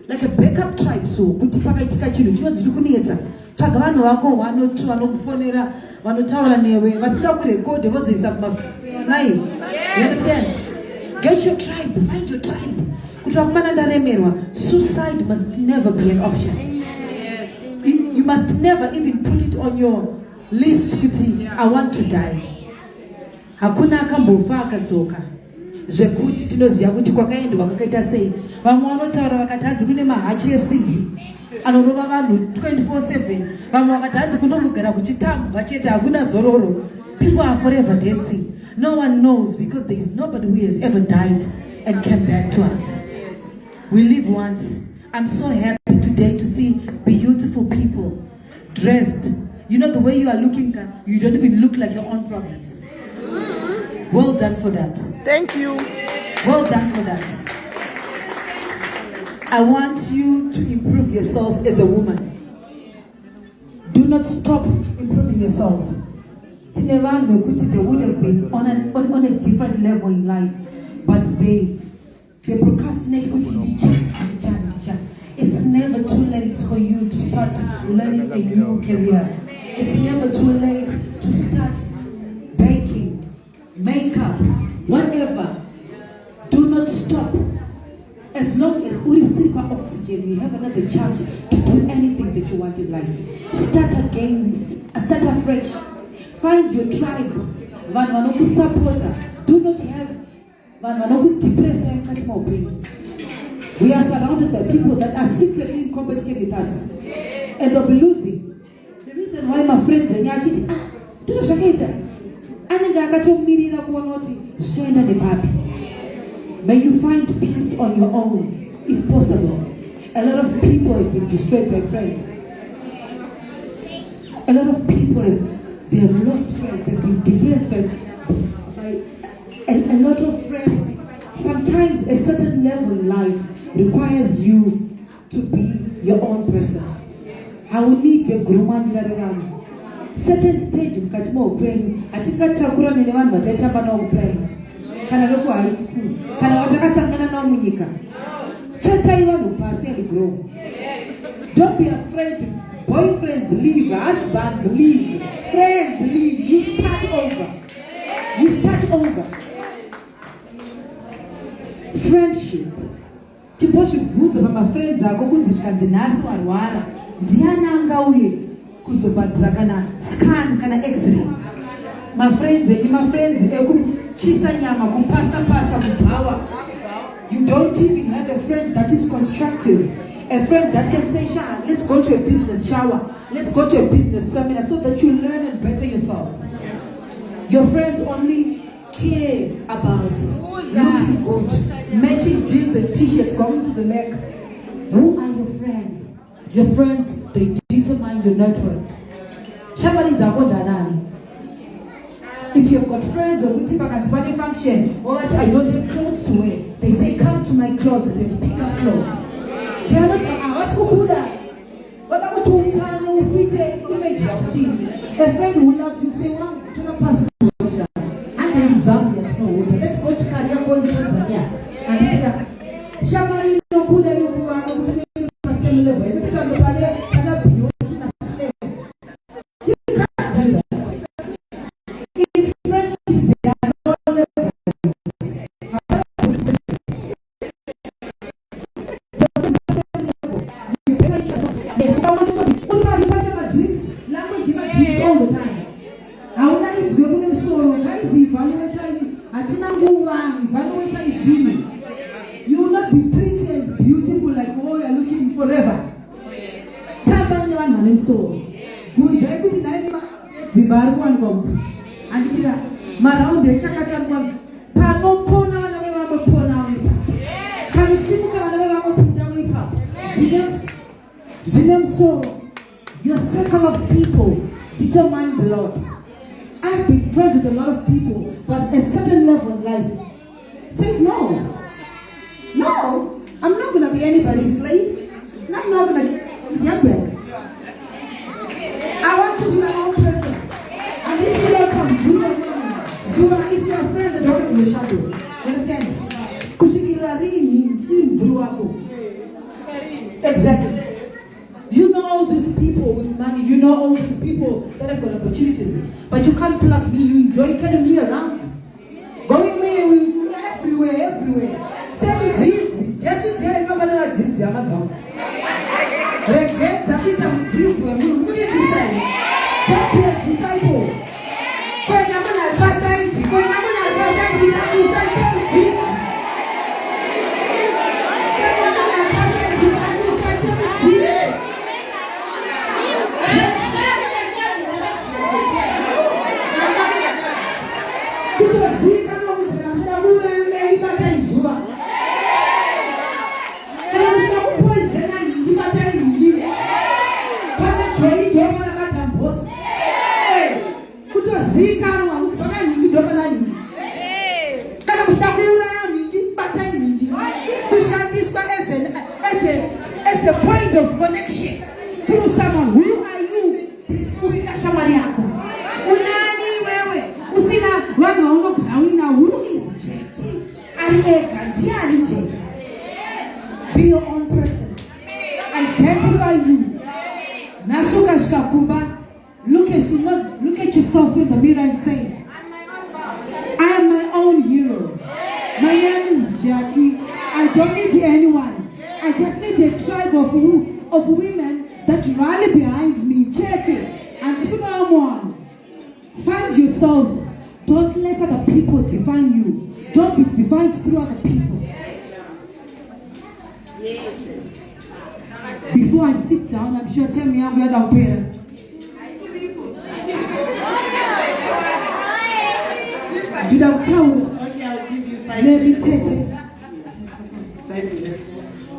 like a backup tribe. So kuti pakaitika chinhu chinonzi chiri kunetsa, tsvaga vanhu vako 1 or 2 vanokufonera vanotaura newe vasingakurekodhe vozoisa kumanaizvi. You understand? Get your tribe, find your tribe. Kuti vakomana ndaremerwa, suicide must never be an option. You must never even put it on your list kuti I want to die. Hakuna akambofa akadzoka zvekuti tinoziva kuti kwakaendwa kwakaita sei. Vamwe vanotaura vakati hanzi kune mahachi esimbi anorova vanhu 24/7. Vamwe vakati hanzi kunogara kuchitambwa chete hakuna zororo. People are forever dancing. No one knows because there is nobody who has ever died and came back to us. We live once. I'm so happy today to see beautiful people dressed. You know the way you are looking, you don't even look like your own problems. Well done for that. Thank you. Well done for that. I want you to improve yourself as a woman. Do not stop improving yourself. They would have been on a different level in life, but they procrastinate. It's never too late for you to start learning a new career. It's never too late to start baking, makeup, whatever. Do not stop. As long as we receive oxygen, you have another chance to do anything that you want in life. Start again, start afresh. Find your tribe. Do not have depressed. We are surrounded by people that are secretly in competition with us, and they'll be losing. The reason why my friends and may you find peace on your own, if possible. A lot of people have been destroyed by friends. A lot of people they have lost friends. They've been depressed by a lot of friends. Sometimes a certain level in life requires you to be your own person. I will need a grumandiraran. Certain stage mukati moupenyu hatingatakura nevanhu vataitamba navo kuprime kana veku high school kana vatakasangana navo munyika. Chatai vanhu pasi and grow. Don't be afraid. Boyfriends leave, husbands leave, friends leave. You start over. You start over. Friendship. Chiposhibvudza pamafriends ako kunzi chikanzi nhasi warwara ndiani angauye kuzobhadhira kana scan kana x-ray. Mafriends ekuchisa nyama kupasa kubhawa. You don't even have a friend that is constructive. A friend that can say, Sha, let's go to a business shower. Let's go to a business seminar so that you learn and better yourself. Your friends only care about looking good, matching jeans and t-shirts, going to the leg. Who are your friends? Your friends, they determine your network. If you've got friends or with a function, or I don't have clothes to wear, they say, come to my closet and pick up clothes. They are not image of sin. A friend who loves you say, well, to the passport. And there is Zambia, it's no water. Let's go to Kariako and Tanzania. And it's Shamari no good and you are not level. Every time the Pale cannot be your slave. You can't do that. In friendships, they are not level. All the time. Our lives go in sorrow. Guys, you will not be pretty and beautiful like oh you are looking forever. Tamba ni one man so. Funza ekuti naima Zimbabwe and come. And it's maround the chakata one. Pano pona wana wewa mo pona wika. Kanisimuka wana wewa mo pona wika. Jinem sorrow. Your circle of people determines a lot. I've been friends with a lot of people, but at a certain level in life, say no, I'm not going to be anybody's slave. I'm not going to be young. I want to be my own person. And this is welcome. So if you're a friend, I don't want to be a shadow. You understand? Kushikirarini, shim druako. Exactly. You know all these people with money, you know all these people that have got opportunities, but you can't plug me, you enjoy carrying me around. Going me with everywhere. Same zizi, just to tell you about zizi, I'm not regret that it with zizi, and you put it aside. Just be a disciple. When I'm an adversary, we have to say, zizi. As a point of connection through someone. Who are you? Usina shamari yako. Unani wewe? Usina wanu wauno kawina. Who is Jackie? Alieka, diani Jackie. Be your own person. Identify you. Nasuka shikakuba. Look at yourself in the mirror and say, I am my own hero. My name is Jackie. I don't need anyone. I just need a tribe of women that rally behind me, chatting and spin on. Find yourself. Don't let other people define you. Don't be defined through other people. Before I sit down, I'm sure tell me how we are our parents. Okay, I'll give you 5 minutes. 5 minutes.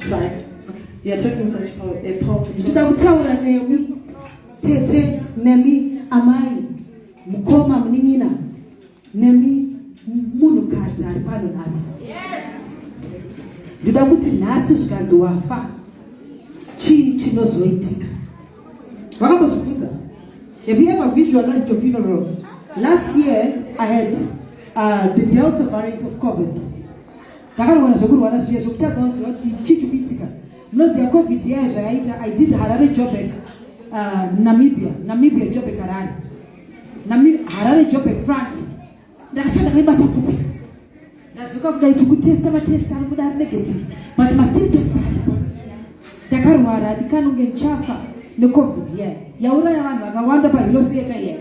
Sorry. You're talking such a powerful. Tudakutaura Nemi, Tete, Nemi, Amai, Mukoma Mningina, Nemi, Munukaza, Panunas. Tudakuti nasu shkanzu wafa. Chi chinozoitika. Wakapo sukuza. Have you ever visualized your funeral? Last year, I had the Delta variant of COVID. COVID I did Harare Jobek, Namibia Jobek Harare. Harare Jobek, France. That's test negative. But my symptoms are chafa no COVID, yeah. Yaura wanda pa iloseka yeah.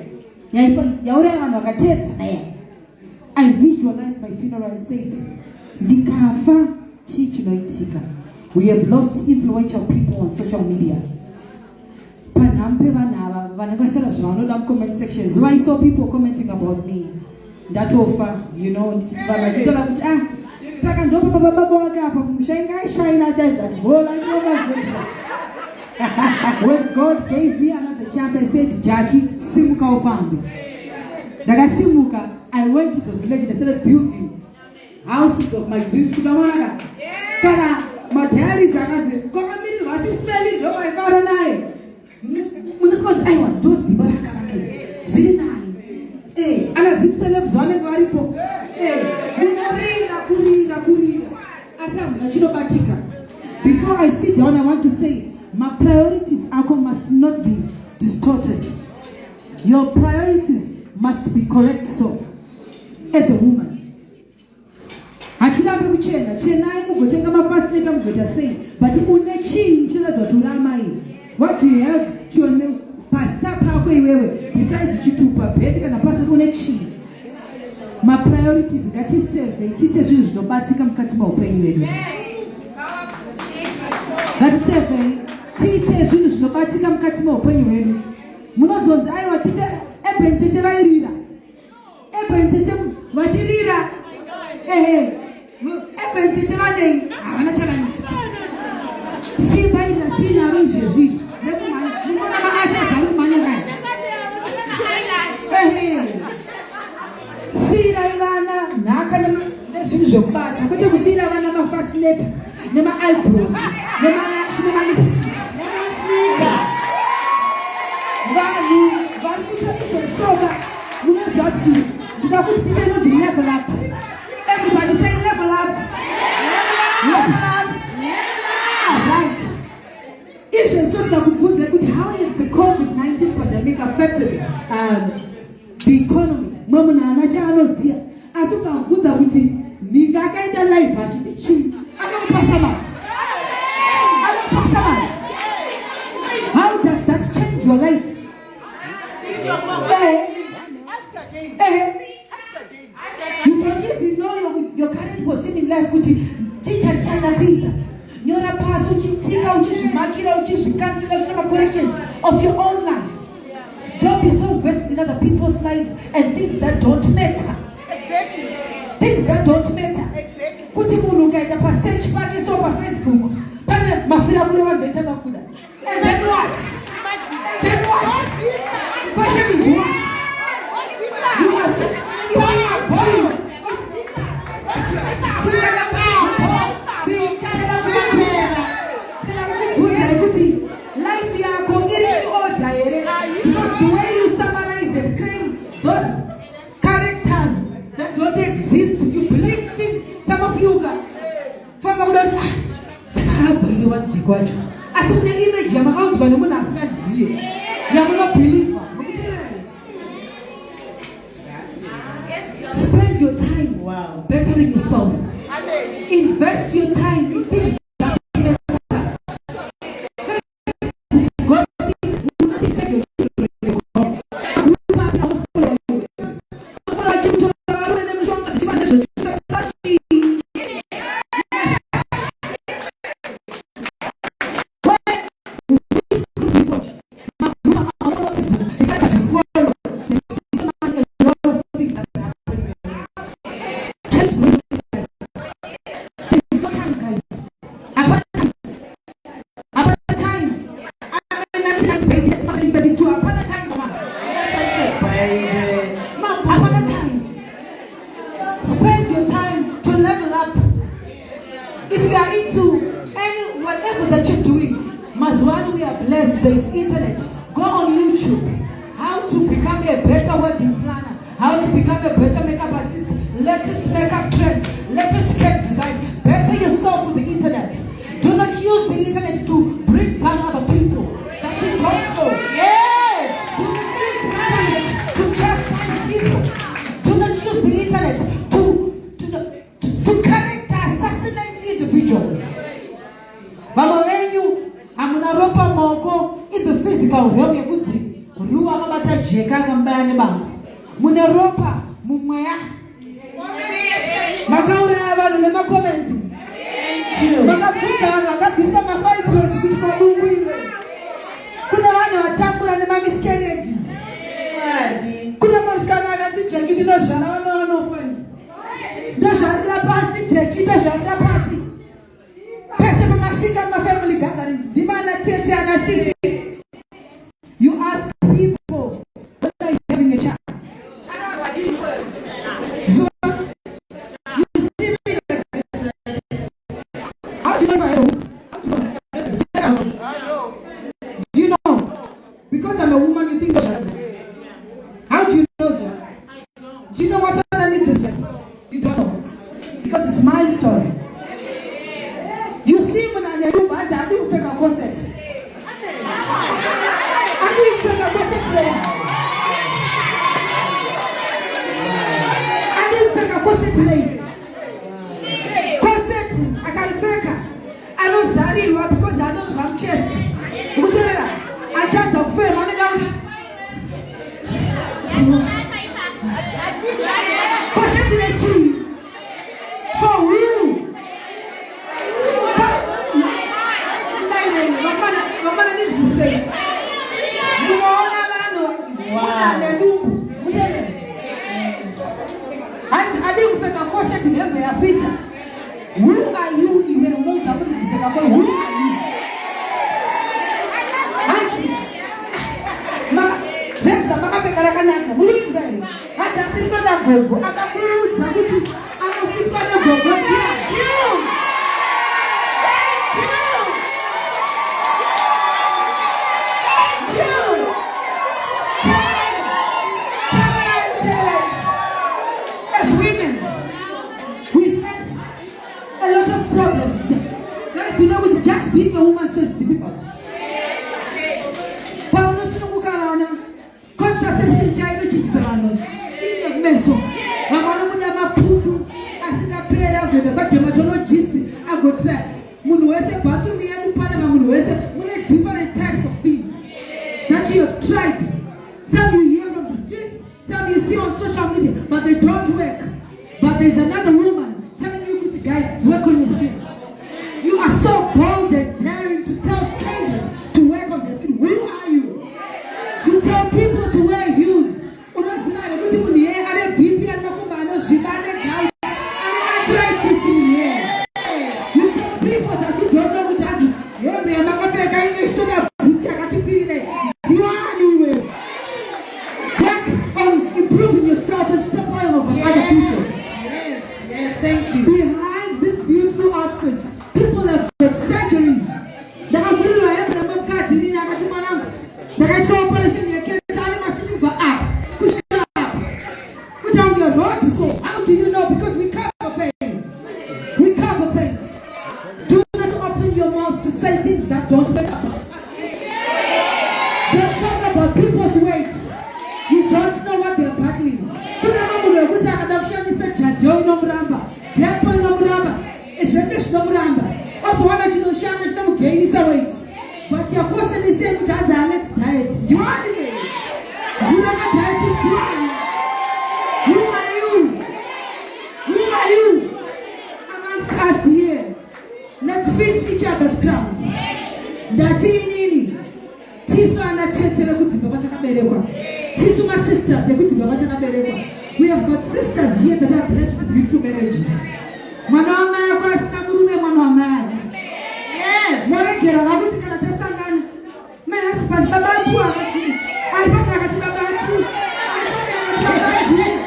I visualized my funeral and said, we have lost influential people on social media. Comment sections. So I saw people commenting about me. That offer, you know, when God gave me another chance, I said, Jackie, Simuka Ofambi. Daga Simuka, I went to the village and started building houses of my dreams. Kara, my diaries are SIS MELLY, no, my father and I. I want to see Baraka. Jinan. Eh, Anna Zipselem, Zwane Varipo. Eh, Kurira. Asam, Nachino Batika. Before I sit down, I want to say, my priorities must not be distorted. Your priorities must be correct. So, as a woman, but what do you have to besides my priorities that is safe. That is safe. Tite Julius Lobatica Catimo Penny. Munozons, I want Tita Eben Tete Eben Tete Majirira. Eh, Eben Tete Mane. I'm not telling you. See by Latina Ringe. Never mind. You want to ask her money. See Ivana, Nakam, Nation Jobat. I'm going to see Ivana first letter. Never eyebrows. Never actually. Everybody say level up. Level up. Right. mwe muna chaanoziya asi ukabvunza kuti ninga akaenda live achiti chii anokupasa mari. How does that change your life? You don't even know your current position in life. You're a person corrections of your own life. Don't be so vested in other people's lives and things that don't matter. Things that don't matter. Kuti munhu ukaenda pasearch pake so paFacebook pane mafira kuri vanhu vaitanga kuda. And then what? Then what? Fashion is what? You are volume. Life yako iri order here. Because the way you summarize and claim those characters that don't exist, you believe things. Some of you guys, from a good you want to go. As an image, I'm out when I'm not see. You're not believer. Spend your time bettering yourself. Invest your time in things that matter. God will take your being a woman so it's difficult. Contraception child, which is meso. Vamwana mune mapundu asingapera gwenda kwadermatologist agotry. Munhu wese bathroom yedu pane munhu wese mune different types of things that you have tried. Some you hear from the streets, some you see on social media, but they don't work. But there is another woman telling you, good guy, work on your skin. You are so bold and daring to tell strangers to work on their skin. Who are you? You tell people to wear heels. You tell people that you don't know what that is. Work on improving yourself and stop worrying about other people. Yes, thank you. Behind these beautiful outfits, people have got surgeries. How do you know? Because we cover pain. We cover pain. Do not open your mouth to say things that don't make up. Don't talk about people's weight. You don't know what they're battling. But your question is saying that let's diet. Do you want it? You know what diet is doing? Who are you? Who are you? Amongst us here. Let's fix each other's crowns. Dati nini? Tisu anatete wekuti baba takaberekwa. Tisu my sisters wekuti baba takaberekwa. We have got sisters here that are blessed with beautiful marriages. Mwana amaya kwa sinamurume mwana amaya. Yes. Mwana kera wakuti kana tasangana. My husband baba tu akashini. Alipata akati baba tu. Alipata akati baba tu.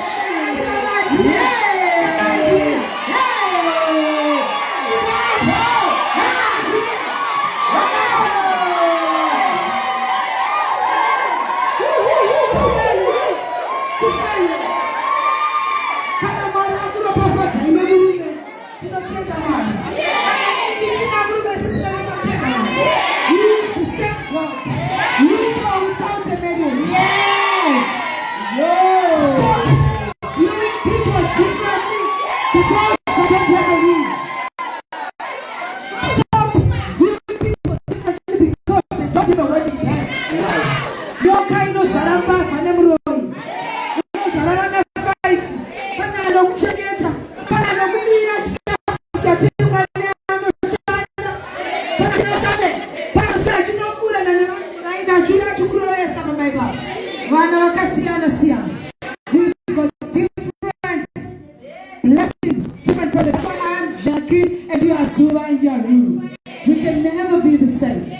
We can never be the same.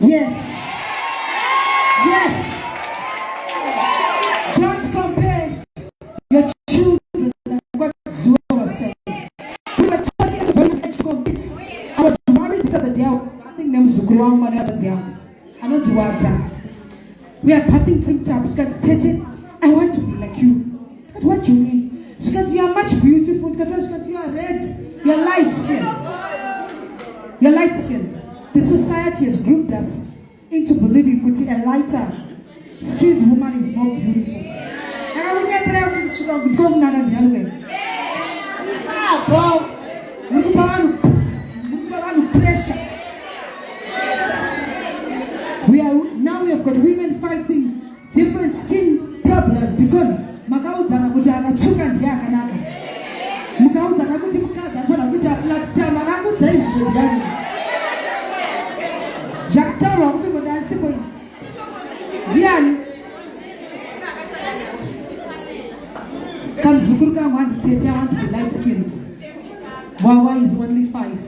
Yes. Yes. Don't compare your children and what Zua was saying. We were taught in the very age compete. I was married the other day. I think name Zukruang Manata. I know Duata. We are parting trip to Tete. I want to be like you. But what do you mean? Because you are much beautiful. Because you are red. You are light skin. You are light skin. The society has groomed us into believing that a lighter skinned woman is more beautiful. Now we have got women fighting different skin problems because Kamzukuruka wants to say, I want to be light skinned. Wawa is only 5.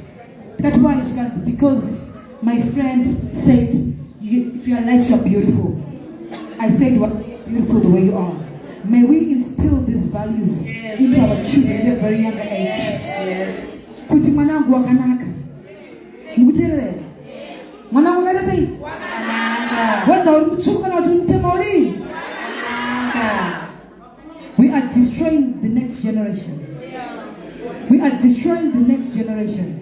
That's why she can't, because my friend said, if you are light, you are beautiful. I said, well, beautiful the way you are. May we instill these values into our children at a very young age. Yes. Kuti mwanangu wakanaka. Mukutere. Mwanangu kada say. Whether uri kuchuka na uri mtema uri. We are destroying the next generation. We are destroying the next generation.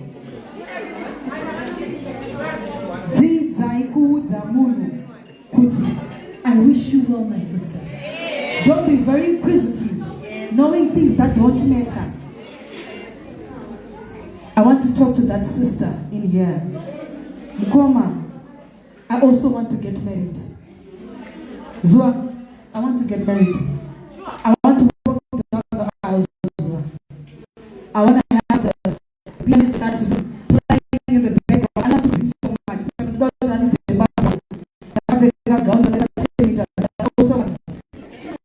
I wish you well, my sister. don't matter. I want to talk to that sister in here. Mkoma, I also want to get married. Zua, I want to get married. I want to walk down the aisle. I want to have the pianist starts playing in the background. I love to sing so much. So I'm not turning the background. I have a gown, but I also want it.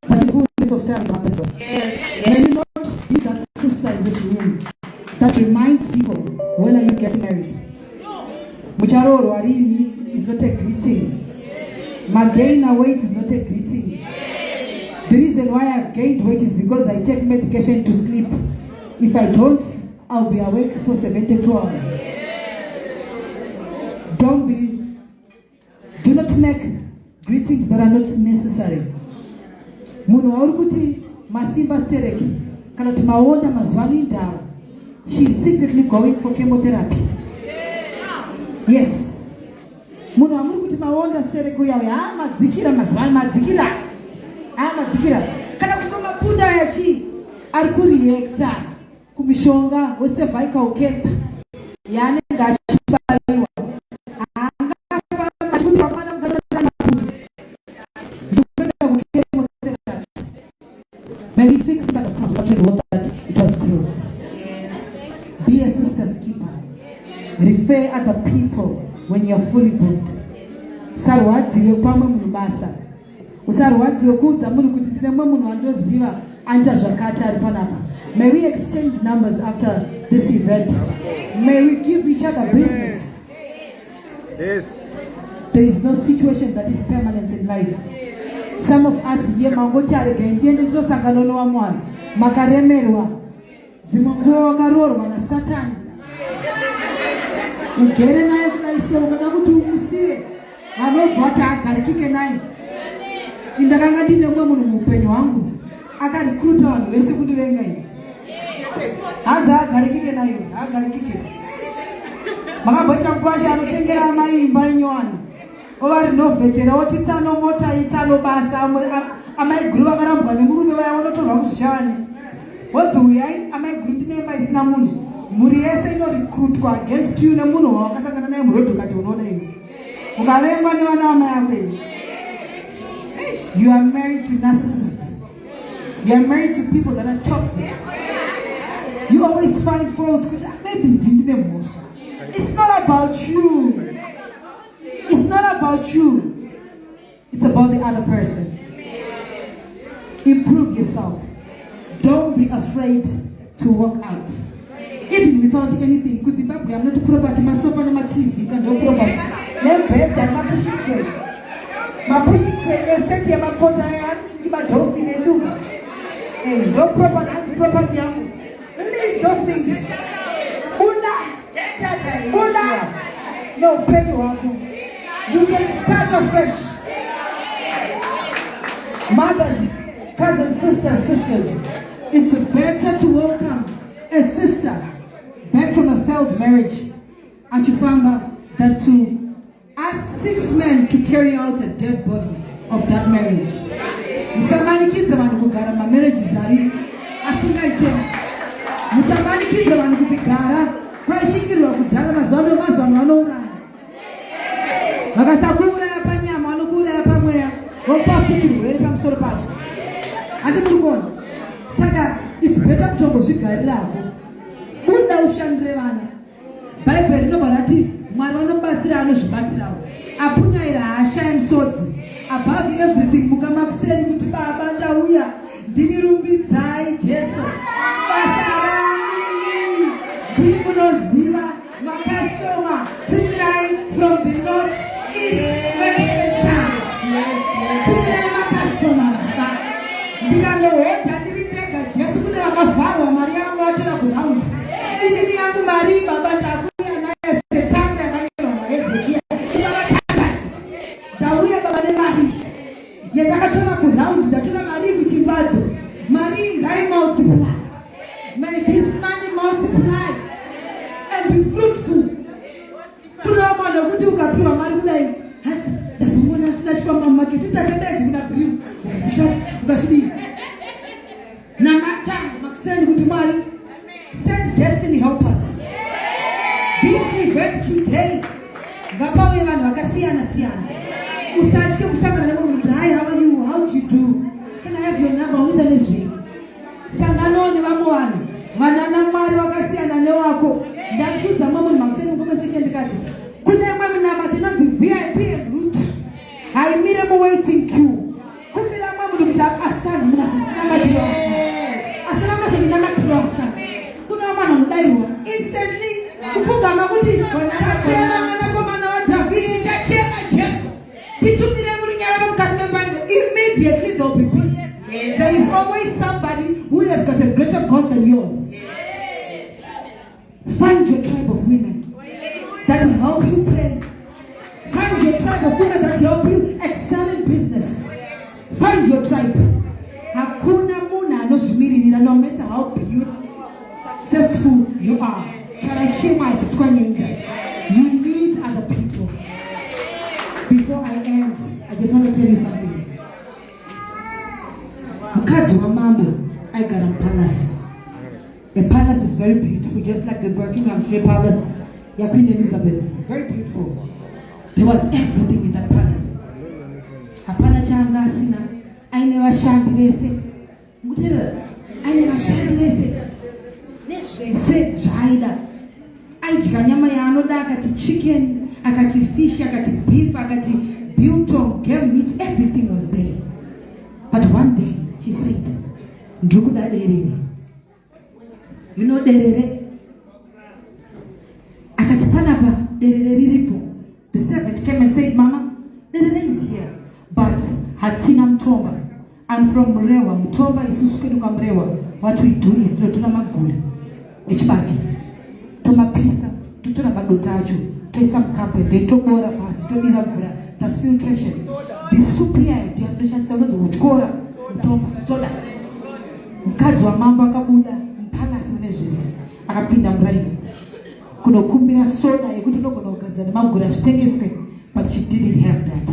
But the fullness of time happens. Yes. May you not be that sister in this room that reminds people, when are you getting married? Mucharoro Arini is not a greeting. My gain weight is not a greeting. The reason why I've gained weight is because I take medication to sleep. If I don't, I'll be awake for 72 hours. Do not make greetings that are not necessary. Munhu aurikuti masimba stereki kana kuti maonda mazwani ndao. She is secretly going for chemotherapy. Yes. Munhu aurikuti maonda stereki uya madzikira mazwani madzikira. Madzikira. Kana kuti mapunda yachi ari kureacta kumishonga wecervical cancer. Yani ngachibaiwa. May we fix that as much that it was closed. Be a sister's keeper. Refer other people when you're fully booked. Usarwadziwe pamwe munubasa. Usarwadziwe kuudza munhu kuti ndine munhu andoziva anja zvakati ari panapa. May we exchange numbers after this event. May we give each other business. Yes. There is no situation that is permanent in life. Some of us here mangoti arege ndino sangano no wamwana makaremerwa zimongo wakarorwa na Satan. Ugere naye kudaiso kana kuti umusiye anobvata agarikike naye. Indakanga ndine mwe munhu mupenyu wangu akarecruita vanhu vese kuti venga ine hanza agarikike naye agarikike makabvata kwasha anotengera mai imba inyowani ovari novhetera oti tsano mota itsano basa amaiguru vakarambwa nemurume vaya vanotorwa kuzvishani wodzi uyai amaiguru ndinemba isina munhu mhuri yese inorecruitwa against you nemunhu wawakasangana naye murodhi ukati unoona ine ukavengwa nevana vamai ako ine. You are married to narcissists. You are married to people that are toxic. You always find fault because maybe ndine mosha. It's not about you. It's not about you. It's about the other person. Improve yourself. Don't be afraid to walk out. Even without anything. Because Zimbabwe, I'm not a property. My sofa and my TV. You can do property. Let me better my pushing tray. My pushing tray. Let's set my photo. My dog in a zoo. Hey, no property. Leave those things. No, pay your uncle. You can start afresh. Mothers, cousins, sisters, it's better to welcome a sister back from a failed marriage at Chifamba than to ask 6 men to carry out a dead body of that marriage. Musamani kids vanhu kugara marriage zari asingaitema. Musamani kids vanhu kuti gara kwaishingirwa kudhara mazuva vanouraya. Vakasakuuraya panyama vanokuuraya pamweya vopafuta chirwere pamusoro pacho. Handi muri kuona? Saka it's better kutongozvigarirako. Buda ushandire vana. Bhaibheri rinobva rati Mwari vanobatsira anozvibatsirawo. Apunyaira hasha yemusodzi. Above everything mukamakuseni kuti baba ndauya ndinirumbidzai Jesu. Basa rangu ndini munoziva makastoma tumirai from the north east west and south. Tumirai makastoma baba. Ndikanohodha ndiri ndega Jesu kune vakavharwa mari yangu vatora ground. Ini yangu mari baba ndakuya naye setsambe yakanyorwa naEzekiya. Ndauya baba nemari. Yendakatora ground ndatora mari kuchimbadzo. Mari ngai multiply. May this money multiply and be fruitful. Kurama nokuti ukapiwa mari kudai. Ndazomona sina chikwama market utasebenzi kuna brief. Ukashidi. Na matango makuseni This event today, ngapauye vanhu vakasiyana siyana. Usatye kusangana nemunhu, hi, how are you? How do you do? Can I have your number? Unoita nezvei? Sangano nevamwe vanhu. Vanana Mwari vakasiyana newako. Ndachiudza mumwe munhu makuseni muconversation ndikati, kune imwe minamba tinonzi VIP route. Haimire muwaiting queue. Kumbira mumwe munhu kuti asikana munamba tiroasa. Asina mashe ndinamba tiroasa. Kuna mwana anodaiwa instantly kufungama kuti tachema mwanakomana waDhavhidhi, tachema Jesu. Titumire murunyararo mukati membango. Immediately there will be peace. There is always somebody who has got a greater God than yours. Find your tribe of women that will help you pray. Find your tribe of women that will help you excel in business. Find your tribe. Hakuna muna anoshimiririra, no matter how successful you are. You need other people. Before I end, I just want to tell you something. Mukadzi wa mambo aigara palace. The palace is very beautiful, just like the Buckinghamshire Palace, Queen Elizabeth. Very beautiful. There was everything in that palace. Hapana changa asina. Aine vashandi vese. Ngutira. Aine vashandi vese. Nezvese zvaida. Aidya nyama yaanoda, akati chicken, akati fish, akati beef, akati biltong, game meat, everything was there. But one day, she said, Ndrukuda derere. You know derere? Akati panapa derere riripo. The servant came and said, Mama, derere is here. But hatina mtomba. And from Mrewa, mtomba isusu kwedu kwa Mrewa. What we do is tuna maguri. Echibaki. Toma pisa, tutora madota acho. Toisa mkampe, then tobora pasi, tobira mvura. That's filtration. The soup here, the understand sounds of uchkora, mtomba, soda. Mkazi wa mambo akabuda. Palace managers akapinda mraini kunokumbira soda yekuti nogona kugadzana magura achitengeswe, but she didn't have that.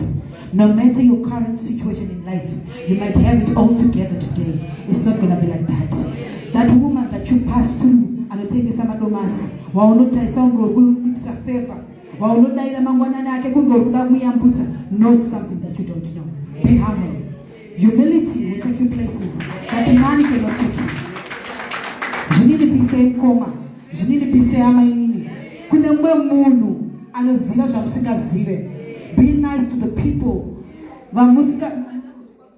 No matter your current situation in life, you might have it all together today. It's not going to be like that. That woman that you pass through anotengesa madomasi waonotaisa ungorikuita favor waonodaira mangwanana ake kungorikuda muyambutsa knows something that you don't know. Be humble. Humility will take you places that money cannot take you. Zvinini pise koma, zvinini pise amainini. Kune mwe munhu anoziva zvamusingazive. Be nice to the people. Vamusika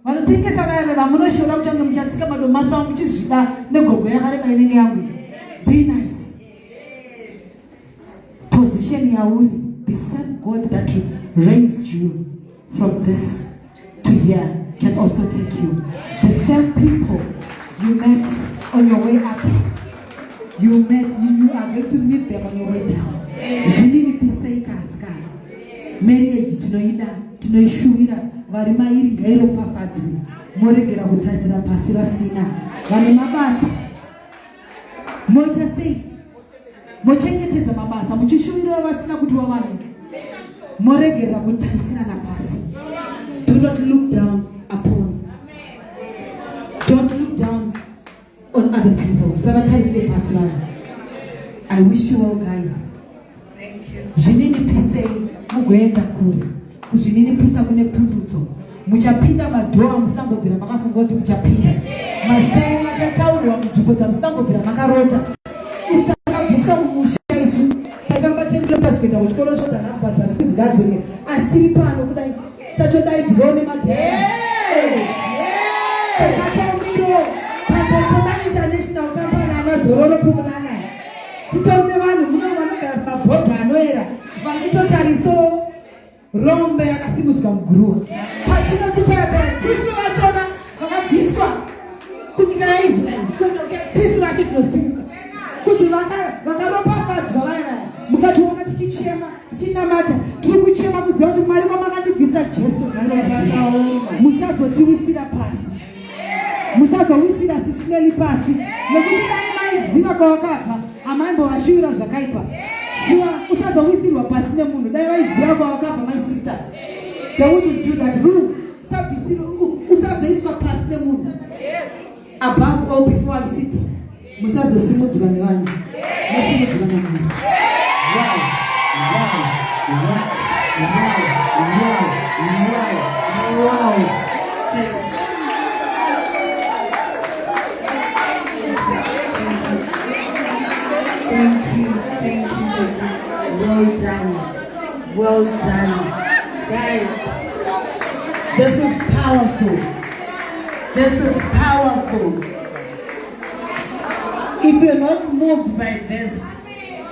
vanotengesa vaya vamunoshora kuti ange muchatsika madomasa muchizvida negogo yakareba inenge yangu. Be nice. Position yauri. The same God that raised you from this to here can also take you. The same people you met on your way up, you are going to meet them on your way down. Zvinini pisei kaska. Marriage tinoida, tinoishuwira, vari mairi ngairopafadzwe. Moregera kutadzira pasi vasina. Vane mabasa. Moita sei? Mochengetedza mabasa, muchishuwira vasina kuti vavanhu. Moregera kutadzirana pasi. Do not look down upon. Don't look down on other people. I wish you all guys. Thank you. Zvinini pisei mugoenda kure. Kuzvinini pisa kune pundutso. Muchapinda madhoa musambobvira makafunga kuti muchapinda. Mastaini achataurirwa munzvimbo dzamusambobvira makarota. Isakabviswa kumusha isu. Taifamba tendile pasi kuenda kuchikoro chodanabhadha zvigadzoke. Asi tiri pano kudai tatodaidzwawo nemadhaya. Takatamiro pazopoma international company anazororo pumulana. Titorune vanhu muno vanogara pamabhodha anoera. Vanototariso rombe yakasimudzwa muguruva. Patinoti pera tisu vachona vakabviswa kunyika yaIsraeri. Tisu vacho tinosimuka. Kuti vakaropafadzwa vaya mukationa tichichema, tichinamata, tiri kuchema kuziva kuti Mwari kwamakandibvisa Jesu. Musazotiwisira pasi. Musazowisira SIS MELLY pasi. Nekuti dai maiziva kwawakabva, amaimbovashuwira zvakaipa. Ziva usazowisirwa pasi nemunhu. Dai vaiziva kwawakabva, my sister. They wouldn't do that. Usazoiswa pasi nemunhu. Above all, before I sit, musazosimudzwa nevanhu. Musimudzwa nemunhu. Well done. Well done. Guys, this is powerful. This is powerful. If you're not moved by this,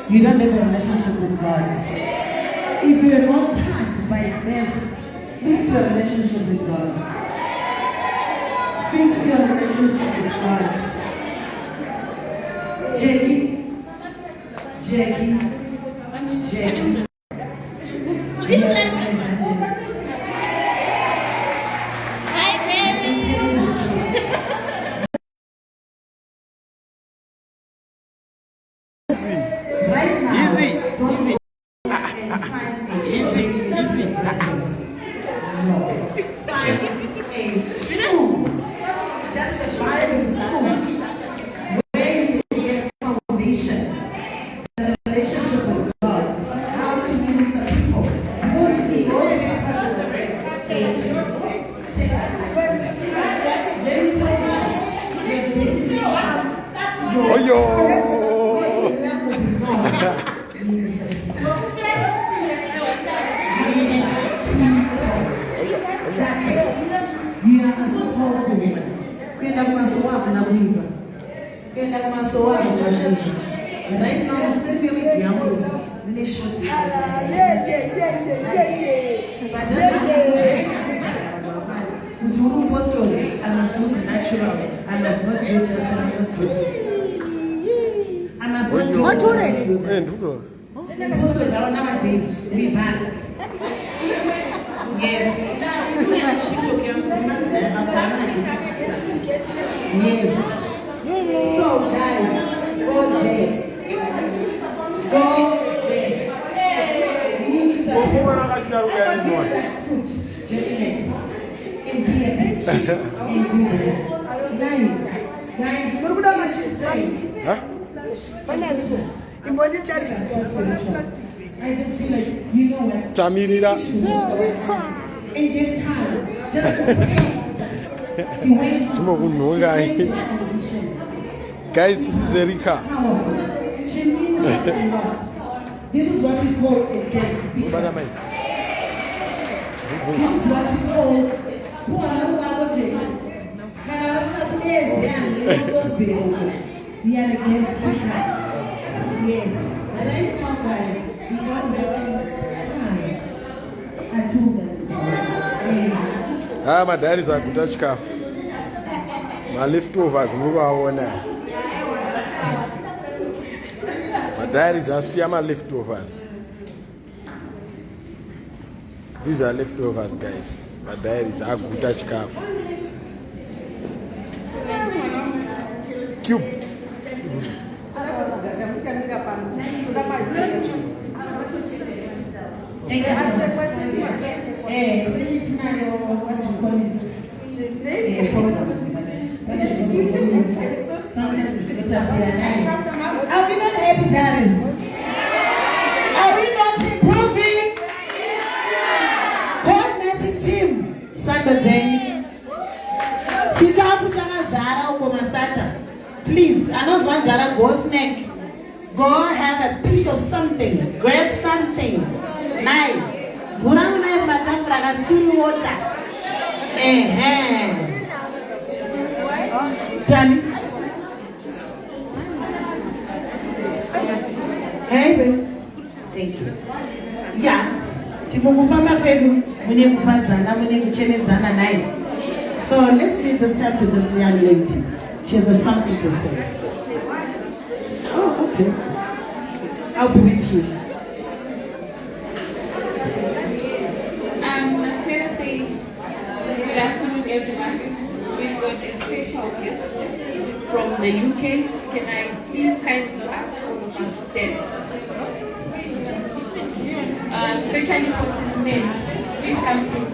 you don't have a relationship with God. If you're not touched by this, fix your relationship with God. Fix your relationship with God. Jackie. Right now, Easy. Oh yo. Right now, I'm still with I must look natural. I must not do this. I must not do this. Nowadays, we ban. Yes. Yes. So, guys, go there. Go there. Guys, what would I say? Huh? I just feel like, you know what? Tamirira. In this time, just Guys, this is Erika. she means a lot. This is what we call a guest speaker. This is what we call we are a guest speaker. Yes. And right now, guys, we want to I told them. My dad is a good touch calf. My leftovers move on. My dad is a Siama leftovers. These are leftovers, guys. My dad is a good touch calf. Cube. Are we not happy, Taris? Are we not improving? Coordinating team, Saturday. Chikafu chakazara ukomastata. Please, I know one Zara go snack. Go have a piece of something. Grab something. Nice. Vuramuna matafra still water. Tani. Hey, babe. Thank you. Yeah. Timukufama kwedu, mwenye kufazana, mwenye kuchemezana naye. So let's leave this time to this young lady. She has something to say. Oh, okay. I'll be with you. I'm going to say good afternoon, everyone. We've got a special guest from the UK. Can I please kindly ask all of us to stand? Especially for this men. Please come through.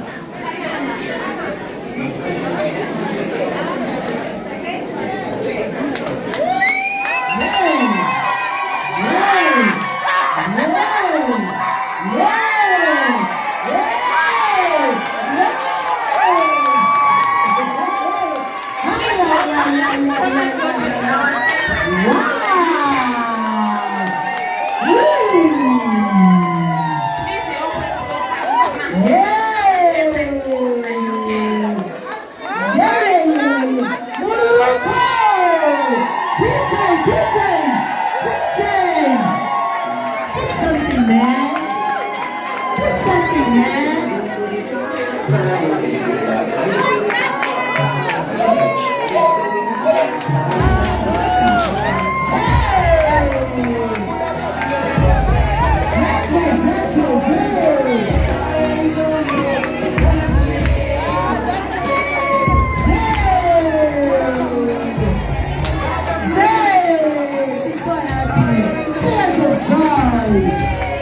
joy.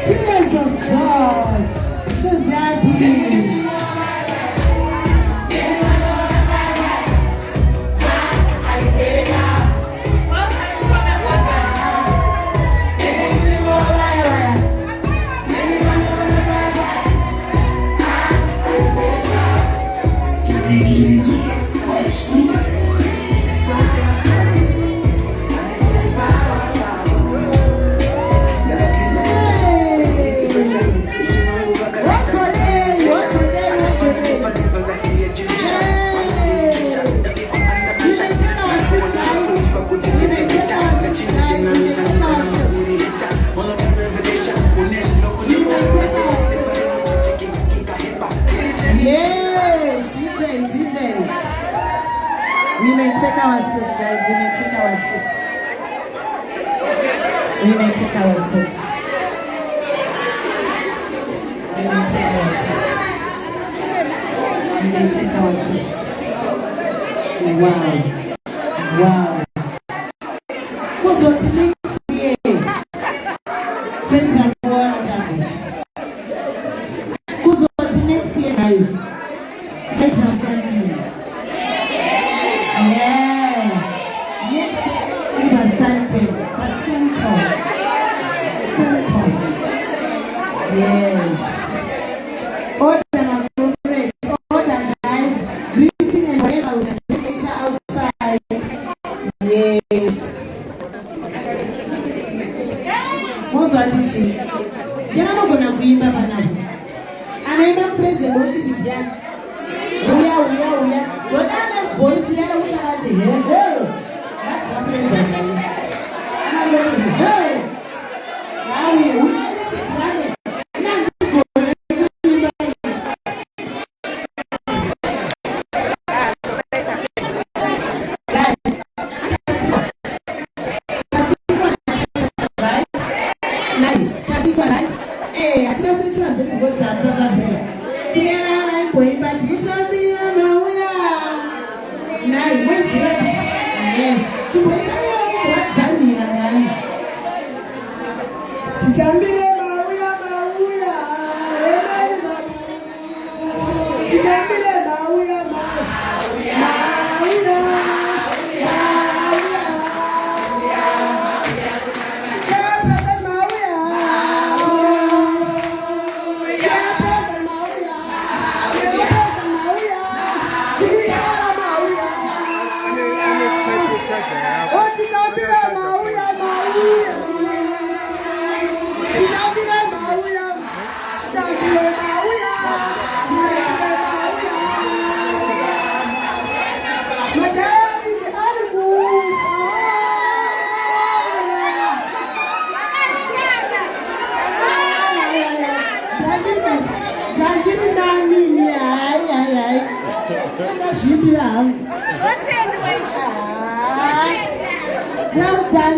Tears of joy. She's happy. We may take our seats, guys. We may take our seats. We may take our seats. We may take our seats. We may take our seats. Wow. Wow. Who's what next year? 24 damage. Who's what next year, guys? 617. Yes. Next percento. Yes. Order my corporate. Order, guys. Greeting and whatever we can take later outside. Yes. What's what is she? Can I not gonna be my banana? And I'm a present. What she did that? We are. Don't have voice here. We can have the hair. That's what present. I'm going to hey. Now we are.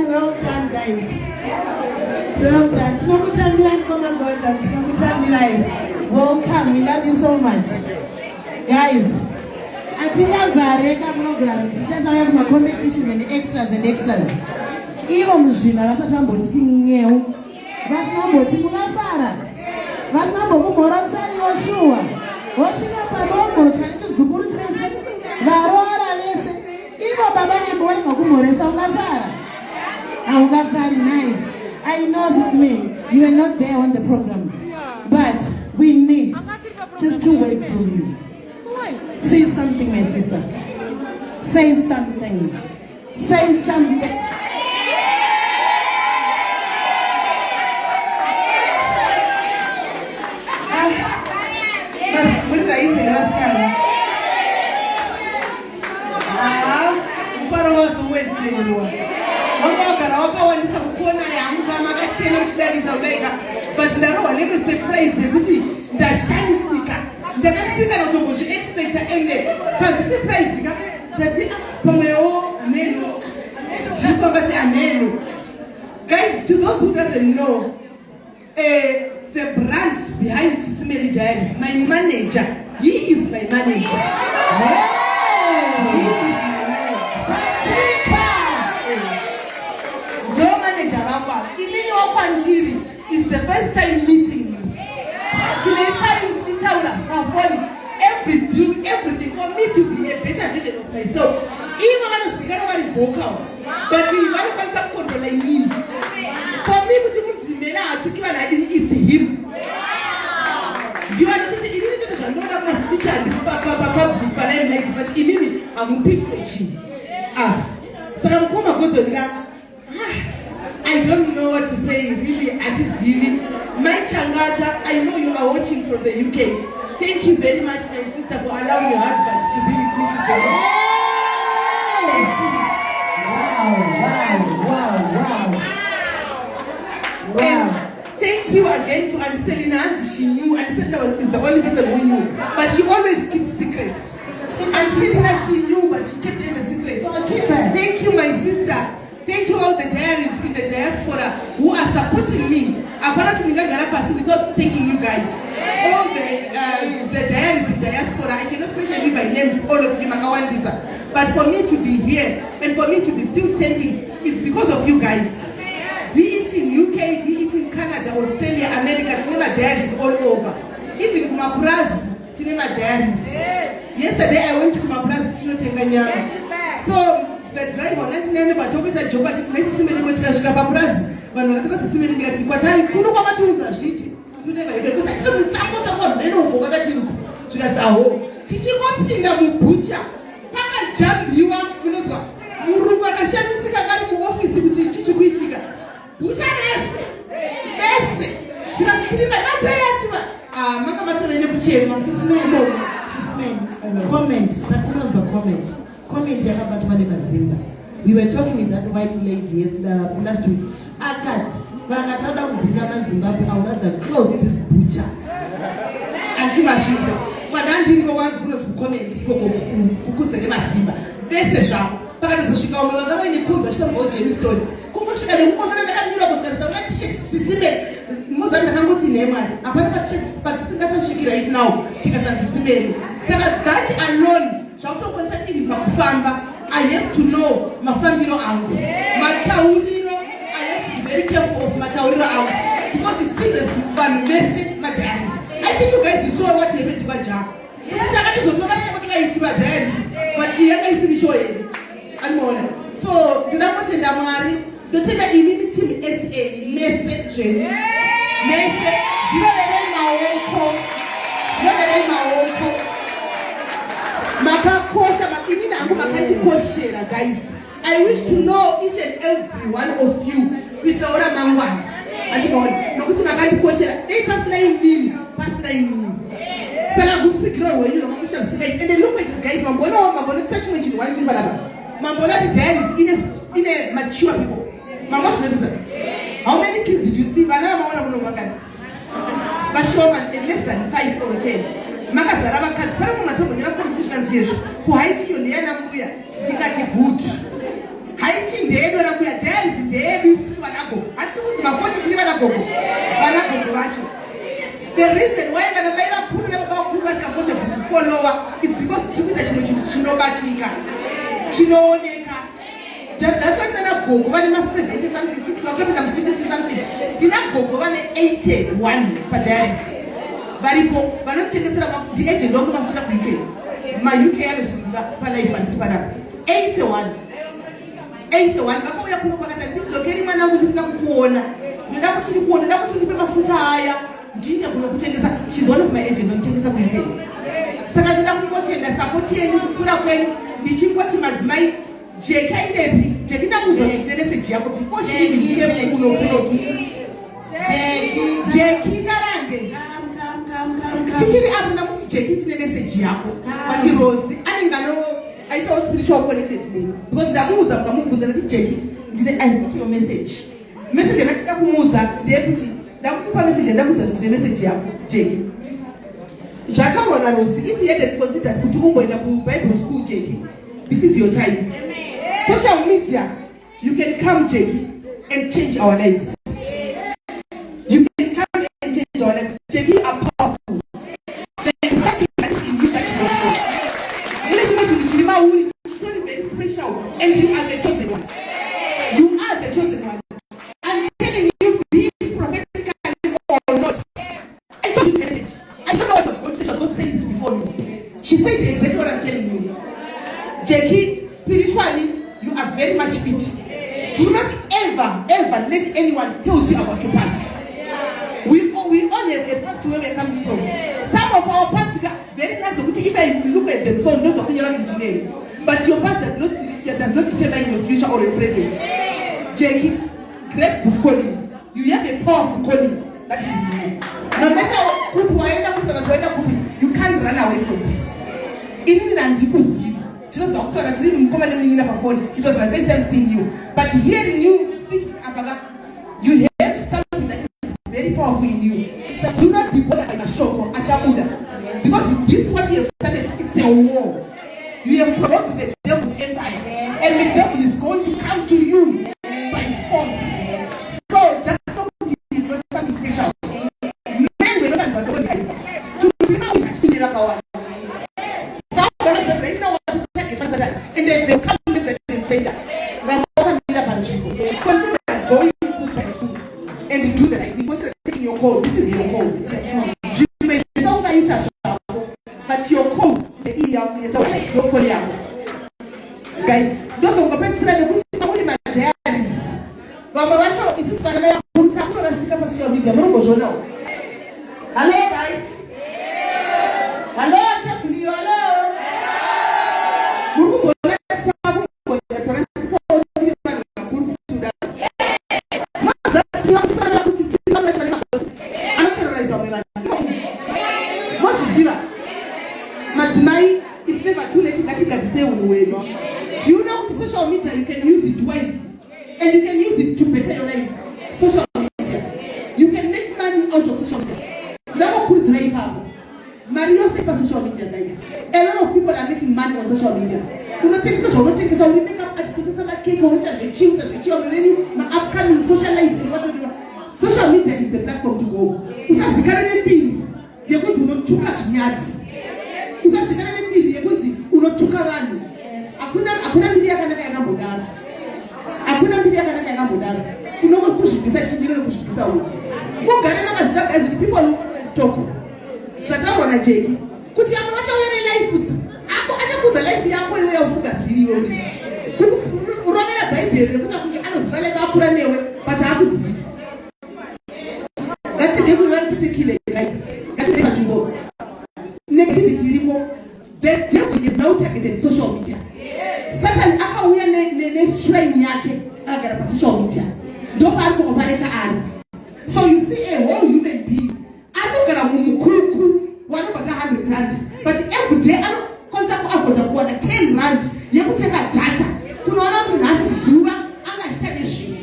Well done, guys. Well done. Welcome. We love you so much, guys. I think I've got program. Since I have my competition and extras. Even Mushima, that's what I'm voting. That's not voting. That's not voting. Yoshua. Watching up a moment, trying to support it. Varora, listen. Even Baba and Boy for Kumores, I'm I know this man, you are not there on the program, but we need just to wait from you. Say something, my sister. Say something. Say something. What did I say last time? But the Lord never say praise the shiny seeker. The next thing I don't expect to end it. But the praise that guys, to those who doesn't know, the brand behind SIS MELLY Diaries, my manager, he is my manager. Kwantiri is the first time meeting. Today time she told her everything for me to be a better version of myself. Even when I was very vocal, but she was not controlling me. For me, to give an idea, it's him. Do you understand? Even if there's another person teacher and this papa, but I'm like, but immediately I'm people. So I'm going to go to the I don't know what to say, really, at this evening. My Changata, I know you are watching from the UK. Thank you very much, my sister, for allowing your husband to be with me today. Wow. And thank you again to Aunt Selena. She knew, Aunt Selena is the only person who knew, but she always keeps secrets. Aunt Selena, she knew, but she kept it as a secret. So keep her. Thank you, my sister. Thank you all the diaries in the diaspora who are supporting me. Apparently, without thanking you guys. All the diaries in the diaspora, I cannot mention you by names, all of you, but for me to be here and for me to be still standing, it's because of you guys. Be it in UK, be it in Canada, Australia, America, Tinema diaries all over. Even in Kumapurazi, Tinema diaries. Yesterday I went to Kumapurazi, Tinotenganyama. So the driver, 99 but Jobita Joba, just makes similar to Kapapurazi. But not because it's similar to what I could not come to the sheet. Today, because I can't be someone men who got that in to that home. Teaching one thing that will put you. Papa jump you up, you know what? Muruba, I shall be sick about the office with you to be tiger. Which I rest. She was still my matter. Comment. Comment about Zimba. We were talking with that white lady last week. Akat, I would rather close this butcher. And she was but I didn't go once to comment. This is how. But she got one of the James story. She got a woman and right now. That alone, I have to know my family angle. Mataurino, I have to be very careful of Mataurino angle because it's serious but messy materials. I think you guys saw what happened to my job. But here I see the show. So, to that what in the Mari, the tell the immunity SA message. Message. You know the name of guys, I wish to know each and every one of you with our mangwan. And you know, no good to my question. They pass 9 million. Sala good figure when you know, and then look at it, guys. Mambola touch me in one thing, but Mambola today is in a mature people. Mama, how many kids did you see? But Bashoman in less than 5 or 10. Makasaraba cats, but I'm not talking about constitutions here. Who hides you in the end of the good. Hiding the end of the there is there, you see what I go. I told you about what you never go. The reason why I'm putting up about who can follow is because she no batika. She no neka. That's why I'm go. When I must say something, 6 o'clock, I'm sitting something. Did not go 81 per day. Very poor, but not take the agent of UK. My UK is 81. 81. It's okay, man. I will listen to Kona. You don't want to go, you don't want to pay my foot higher. She's one of my agents. Don't take some UK. So I don't want to support you and put up when the chief watch my JK Jekina was on the message before she became Jackie Narande. Teaching up now to Jackie to the message Yako. But he was, I think I know, I thought spiritual connected today. Because the moves are moving with the Jackie. Did I put your message? Message and I moves are deputy. That message and that was the message Yako, Jackie. Jata Rosi, if you had considered Kutubo in the Bible school, Jackie, this is your time. Social media, you can come, Jackie, and change our lives. You can come and change our lives. Jackie are powerful. There is something that is in you that you must know. It's very special, and you are the chosen one. You are the chosen one. I'm telling you, be Jackie, spiritually, you are very much fit. Do not ever let anyone tell you about your past. We all have a past where we are coming from. Some of our past are very nice. If I look at them, so not of your engineering. But your past does not determine your future or your present. Jackie, grab this calling. You have a powerful calling. That is you. No matter what, you can't run away from this. Even in Antiquity, it was my first time seeing you. But hearing you speaking about, you have something that is very powerful in you. Do not be bothered by the shock because this is what you have started. It's a war. You have brought the devil's empire, and the devil is going to come to you by force. So just don't do something special. Men will not go to some they know what to take it, and then they come and say that so they are going and do the right thing. Once you're taking your code, this is your code. You may but your code, the your code. Guys, those of the best friends who only my diaries. But if you spend a put up to a second social media, hello guys. Hello, it's never too late to say do you know social media you can use it wisely and you can use it to better your life. Social media, you can make money out of social media. Never put it right up. Mario said social media, guys. A lot of people are making money on social media. Do not take social media, so we make up at cake or the children, my upcoming social life and what we do. Social media is the platform to go. Because the current bill, you're going to know too much yards. Because the current bill, you're going to know too much. Hakuna bibi yako anataka mbodara. Hakuna bibi yako anataka mbodara. Kuna kushikisa chingine na kushikisa huko. Kwa gharama kazi as people who always talk. Chatawa na Jackie. Kuti amwacha wewe life. Hapo acha kuza life yako wewe usuka siri wewe. Urongera Bible kuta kunge anozivale kakura newe but hakuzi. That's the devil wants to kill it, guys. That's the devil. Negativity liko. The devil is now targeted social media. Satan akawia ne shrine yake agara social media. Don't have operator and so you see a whole human being. I don't get a mumukuku 100 rand, but every day I don't contact for the quarter 10 rand. You could take a data. Kunaona mtu nasi zuba anga shtadeshi.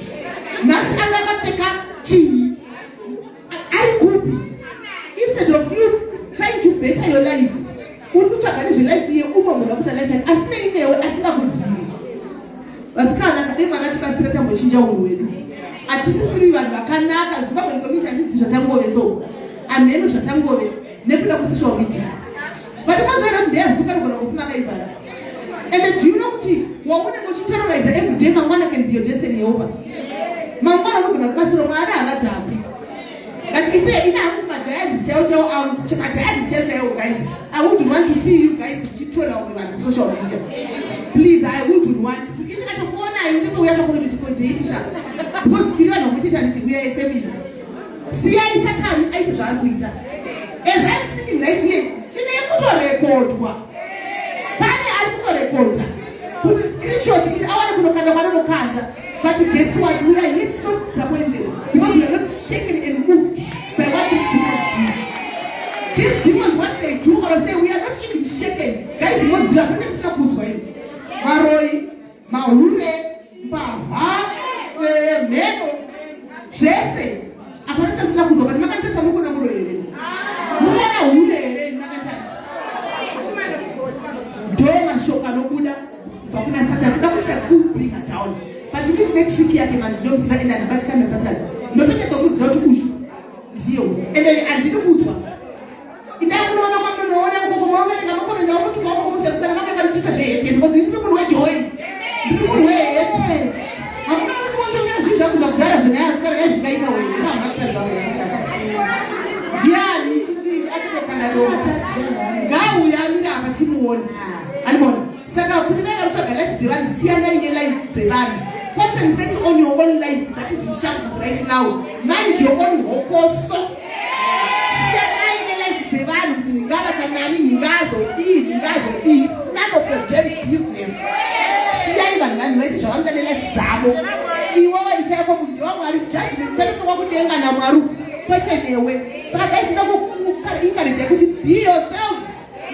Nasi anga kateka chini. I could be instead of you trying to better your life. Unuchaganisha life ye unakuta life asime imewe asina kuzini. Basikana kadema katika tireta mwishinja uwedu. Atisisiri vanhu vakanaka ziva ngomita ndisi zvatangove so. Ameno zvatangove nepinda ku social media. But mazera ndea suka ngona kufuna kaibara. And then do you know kuti waone muchiterrorize every day mangwana can be your destiny over. Mangwana ngona basiro mara akatapi. Like I say, ina guys, I would want to see you guys on social media. Please, I would want. Even at a corner, I need to wear a political condition. Because you know, we are a family. See, I Satan, I just are with her. As I'm speaking right here, she never put a record. I put a record. Put a screenshot. I want to look at the but guess what? We are yet so disappointed because we are not shaken and moved by what these demons do. These demons, what they do, or say we are not even shaken. Guys, what's the let's not put away. Maroi, Maure, Bava, Mego, Jesse. I'm not just not put away, but I'm not just a Muguna Mure. Mugana Ure, Nagatas. Doma Shoka Buddha, Fakuna Satan, not who bring her down. But you need to make sure you can do something that the Vatican is Satan. Not only supposed to push you, and then I didn't put one. In that no, because you don't want to join. You don't yes. I'm not going to get a shit up with the guys and ask her guys away. You don't have to. Yeah, now we are in a team one. And one. Saka, put it life dzevanhu, siyanai nelife dzevanhu. Concentrate on your own life that is in shambles right now. Mind your own hokoso. Siyanai nelife dzevanhu kuti ndingava chanani, ndingazodii. It's none of your damn business. Siyai vanhu vaiti zvavanoda nelife dzavo. Iwe waita yako munhu waMwari, judgment chanotoka kudenga naMwari kwete newe. Saka guys, ndinokuencourage kuti be yourself.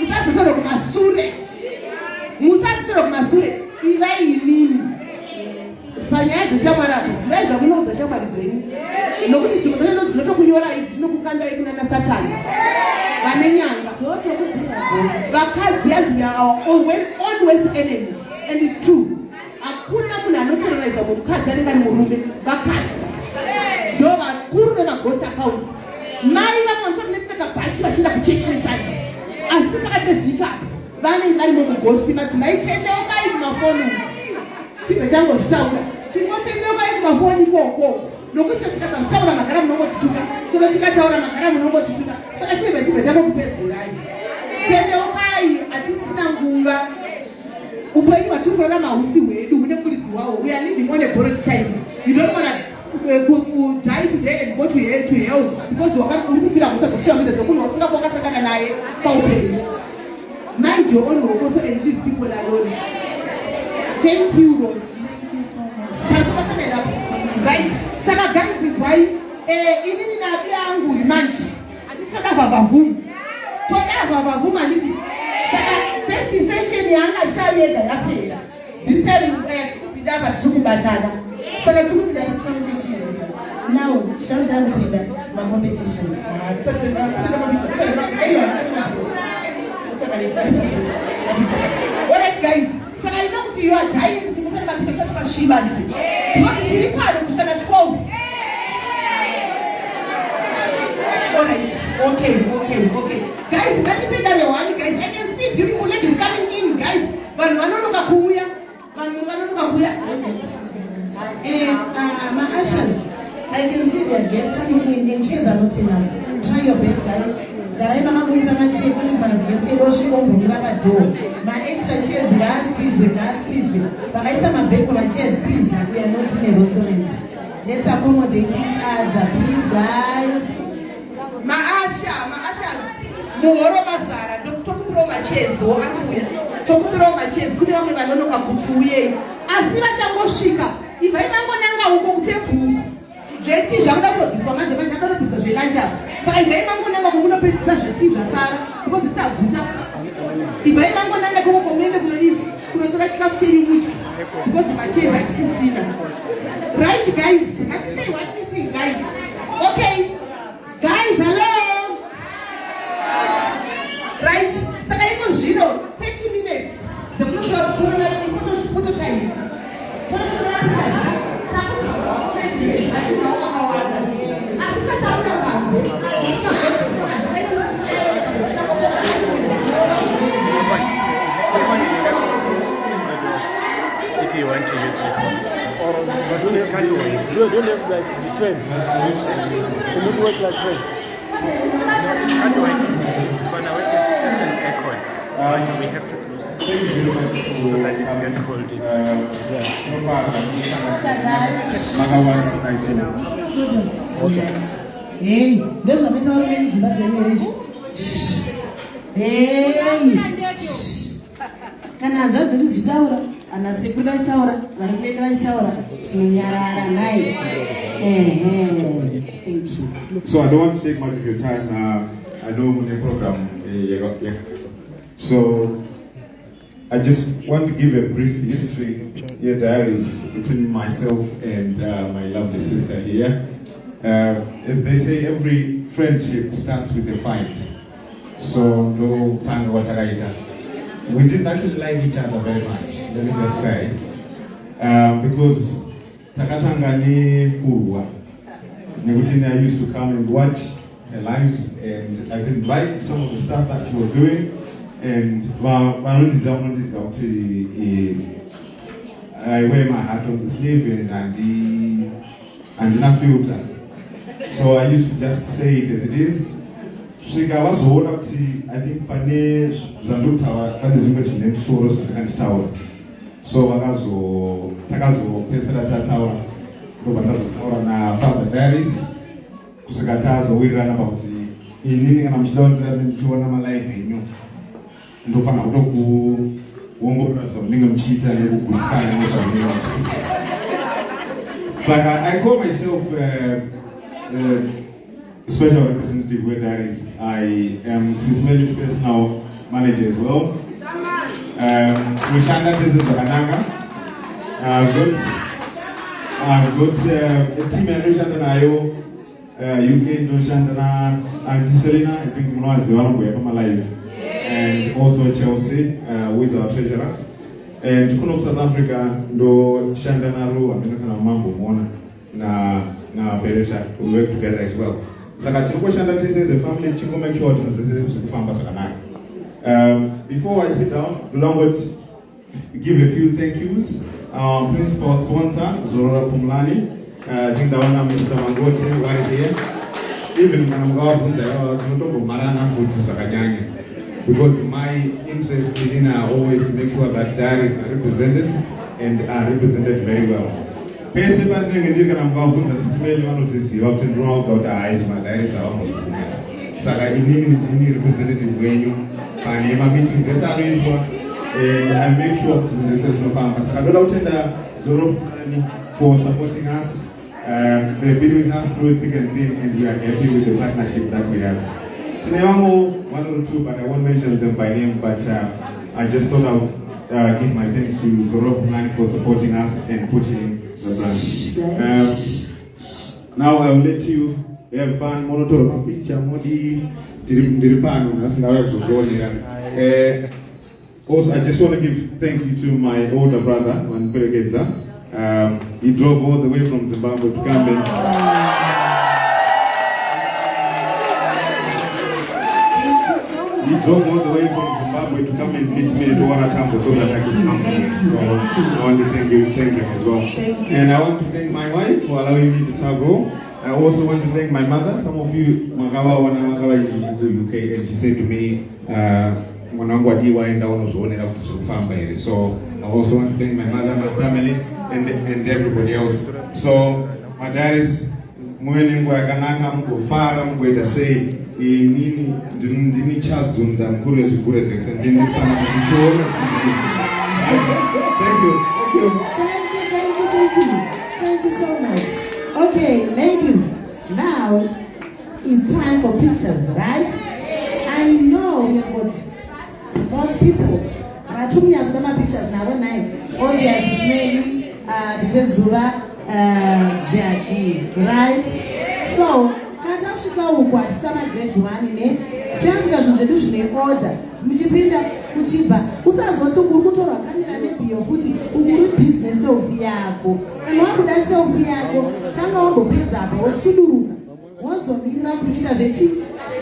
Musadzosera kumashure. Ivai inini. Panyaya dzeshamwari apo, zivai zvamunoudza shamwari dzenyu. Nokuti dzimwe dzacho dzinotokunyora idzi dzinokukandai kuna naSatani. Vane nyanga. Vakadzi yanzi we are our own worst enemy. And it's true. Hakuna munhu anoterrorize mukadzi anenge ari murume. Vakadzi. Ndo vakuru vemaghost accounts. Mai vamwe vanopfeka bhachi vachienda kuchechi nesati. Asi pakati pevhiki apa vanenge vari mumughosti. Madzimai tendeukai kumafoni. Chimwe changu zvitaura. Chingotendeukai kumafoni ikoko. Nokuti tikataura magara munongotituka. Chero tikataura magara munongotituka. Saka chimwe changu kupedzirai. Tendeukai, hatisina nguva. Upenyu hwatiri kurarama hahusi hwedu, hune muridzi wawo. We are living on a borrowed time. You don't want to die today and go to hell because uri kufira musha dzoshiya muinde dzokunhu wasingapo wakasangana naye paupenyu. Mind your own hokoso and leave people alone. Thank you, Rose. Thank you so much. Right? Saka guys, it's why inini nabi yangu imanchi. Anditoda vavavumu. Toda vavavumu anditi. Saka first session yanga isayega yapera. This time kupinda apa tikubatana. Saka tikupinda chifano session. Now, chikamu changu my competitions. Alright guys, saka I know you are dying kuti mutane mapika tukashiba nditi. Because tiri pano kusvika 12. Alright, okay. Guys, that is another one, guys. I can see beautiful ladies coming in, guys. Vanhu vanonoka kuuya. My ushers, I can see their guests coming in and chairs are not enough. Try your best, guys. My extra chairs, guys, please with. But I said my beg for my chairs, please. We are not in a restaurant. Let's accommodate each other, please, guys. My ushers. Muhoro mazara, tokupiro machairs, tokupiro machairs, kune vamwe vanonoka kuti uyei. Asi vachangosvika, ibva imangonanga uko kutebhuru. Zveti zvakuda kutobviswa manje anodobvisa zvelanja. Saka ibva imangonanga kumunopedzisa zveti zvasara, because zvisaguta. Ibva imangonanga koko muende kunotora chikafu chenyu mudya, because machairs hatisisina. Right guys, ngatisei one meeting guys. Okay, guys, hello. Right, saka iko zvino 30 minutes. The photo time. If you want to use it, or but don't have like the friend. You don't work like friend. Can't wait. When I work as an aircon, we have to close so that it gets cold inside. Hey, there's a metal already. Hey, kana nzadzi ndichitaura ana sekunda chitaura varume vachitaura tinonyarara naye. Thank you. So I don't want to take much of your time. I know the program. So I just want to give a brief history, diaries between myself and my lovely sister here. As they say, every friendship starts with a fight. So no tanga watakaita. We didn't actually like each other very much, let me just say. Because takatanga ni kurwa. I used to come and watch her lives, and I didn't like some of the stuff that she was doing. And I wear my heart on the sleeve and I filter. So I used to just say it as it is. I think pane zvandotaura pane zvimwe zvine musoro zvakanditaura. so takazopedzisira tataura ndobva ndazotaura nafather Darius kusvika tazowirirana pakuti inini kana muchida kundiramba ndichiona malive enyu ndofanira kutokuongorora zvamunenge muchiita nekugutsikana nezvamunenge muchiita. Saka I call myself special representative with Darius. I am SIS MELLY's personal manager as well. Mushanda this is Zakanaka. I've got a team in Rushanda Nayo, UK in Rushanda, and Selena, I think Mwaziwana we have live. And also Chelsea, who is our treasurer. And to come South Africa, do Shandanaru, American Mambo Mona, na Peresha, we work together as well. Saka Chiko Shanda this is a family, Chiko make sure this is Famba Sakanaka. Before I sit down, Longwood give a few thank yous. Principal sponsor, Zorora Pumlani. I think the one Mr. Mangote right here. Even when I'm going there, I don't know Marana food to Sakanyanya. Because my interest in always to make sure that diaries are represented and are represented very well. Pese banding and you can go with the SIS one of this, you have to draw out the eyes, my diaries are almost too. Saka ini representative when you and you have meetings, yes, I and I make sure this is no farm. Saka don't attend Zoro for supporting us. They've been with us through thick and thin, and we are happy with the partnership that we have. Tinewamo, one or two, but I won't mention them by name, but I just thought I would give my thanks to Zoro for supporting us and pushing the brand. Now I will let you have fun, monitor picture, modi, diripano, that's now to go here. Also, I just want to give thank you to my older brother, Manperegeza. He drove all the way from Zimbabwe to come and he drove all the way from Zimbabwe to come and meet me at Waratambo so that I could come here. So I want to thank him as well. And I want to thank my wife for allowing me to travel. I also want to thank my mother. Some of you, Magawa Wanagawa is in the UK, and she said to me, so I also want to thank my mother, my family, and everybody else. So my dad is Mweni Mwakanaka Mkufara Mkweta say Nini Dini Chazunda Mkure Zukure Jackson Dini Pana Thank you so much. Okay, ladies, now it's time for pictures, right? I know we have got most people. But 2 years ago, pictures now when obvious is mainly Titezula Jackie, right? So Katashika Ukwa Stama grade 1 in transfer order. Michipinda Kuchiba. Usas want to go to a camera maybe your footy who business of Viago. And what would I say of Viago? Chama Pizza or Sulu. Once on Mira Kuchita Jechi.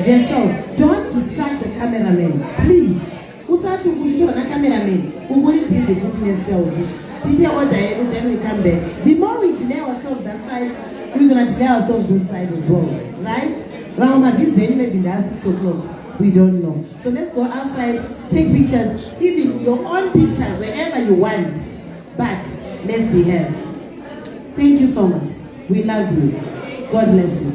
Yourself, don't distract the cameraman, please. Usatu Kuchita and a cameraman who will be busy putting yourself. Detail order, then we come back. The more we delay ourselves that side, we're going to delay ourselves this side as well, right? Rama busy anyway in the 6 o'clock. We don't know. So let's go outside, take pictures, even your own pictures, wherever you want. But let's behave. Thank you so much. We love you. God bless you.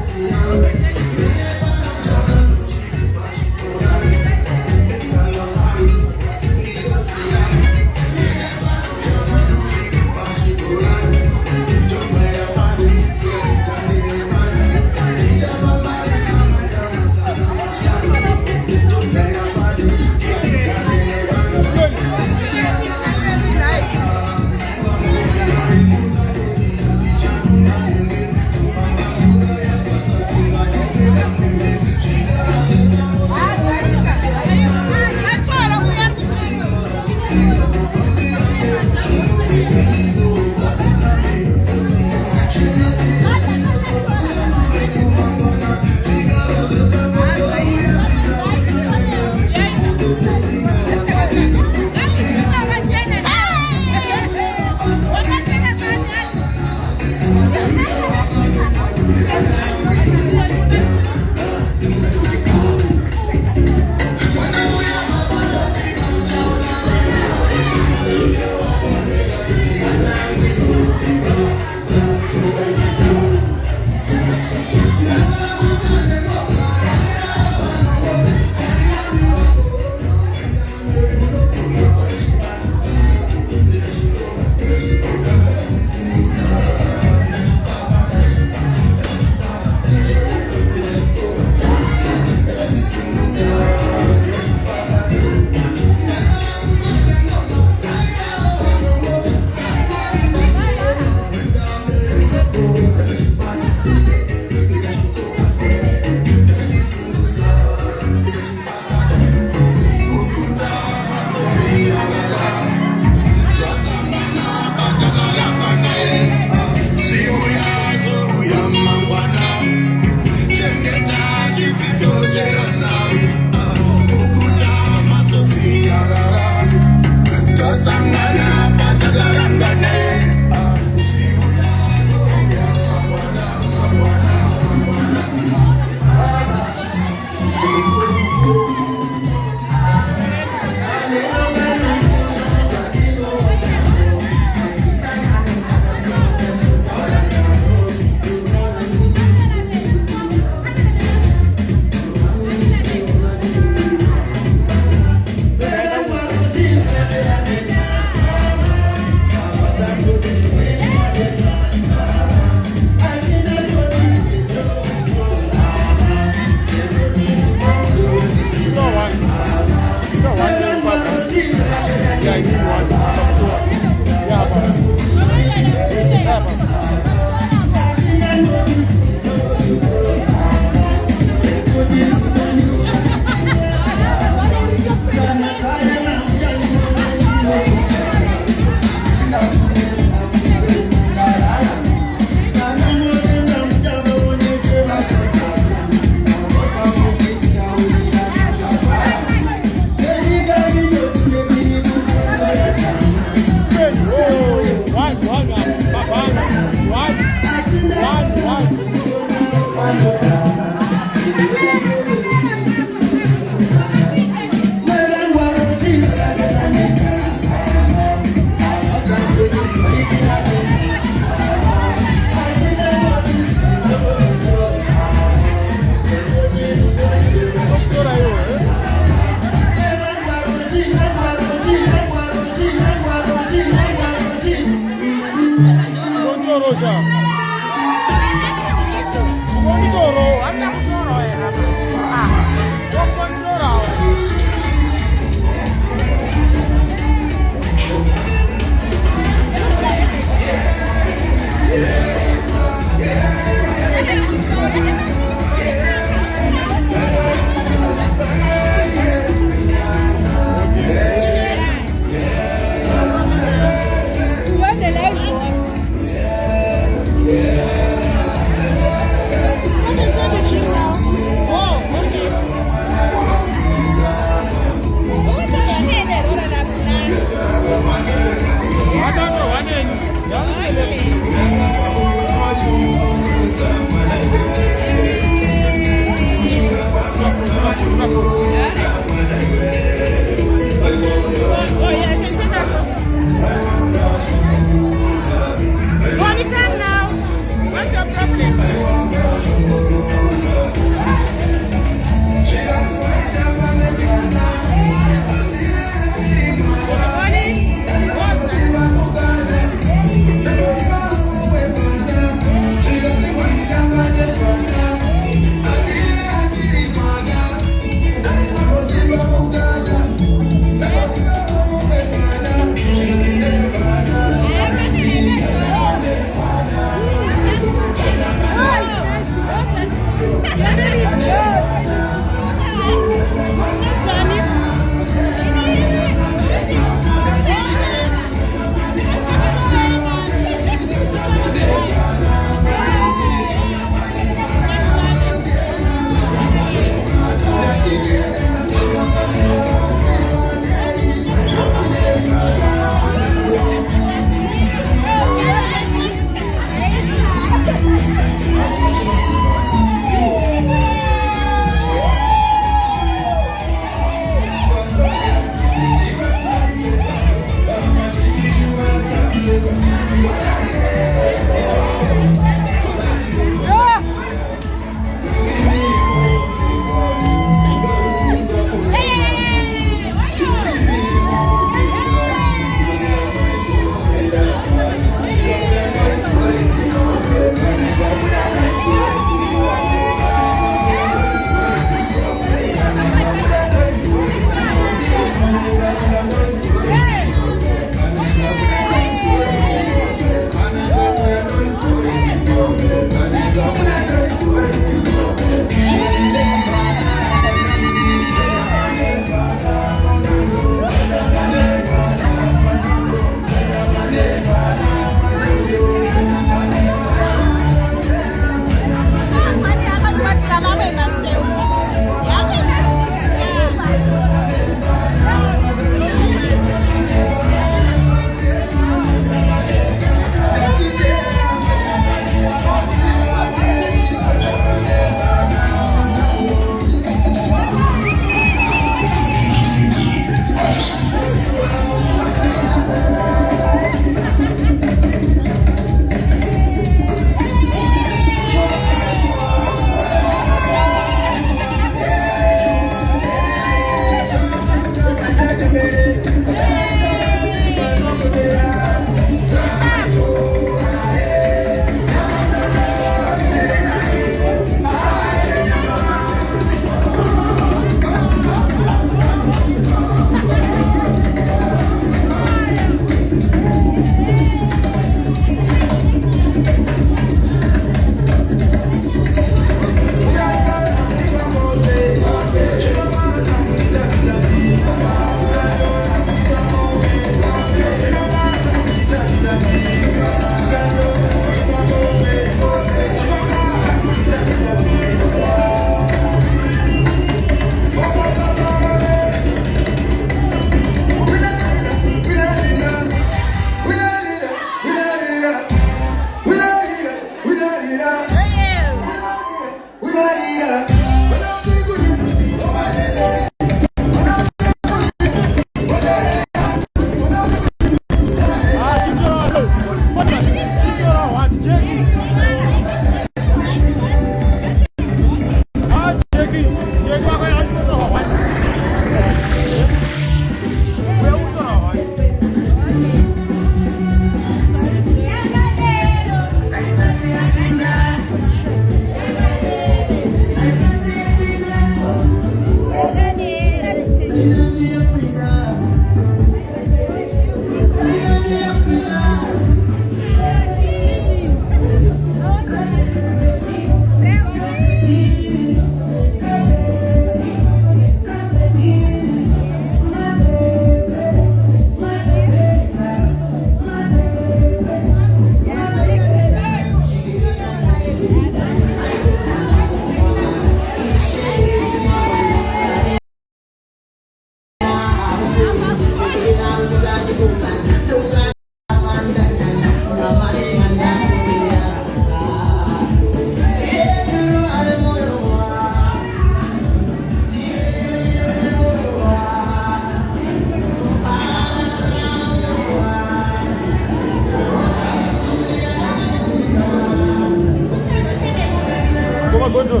Bonjour.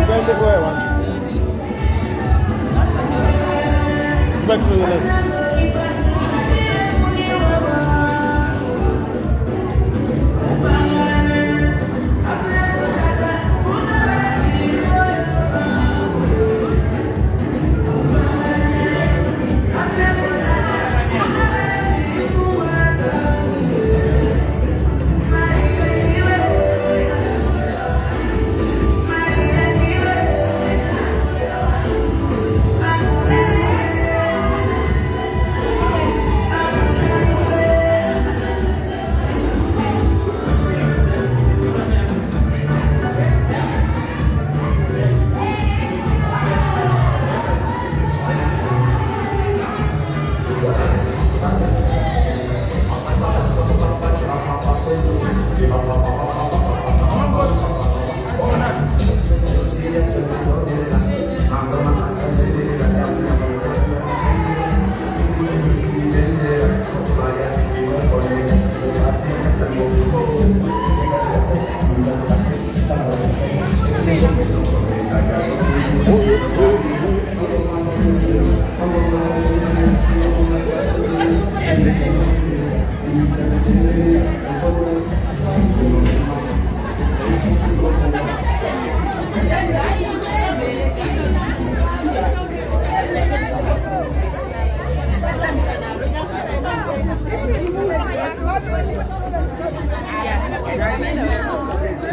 Then the boy one. Back to the left.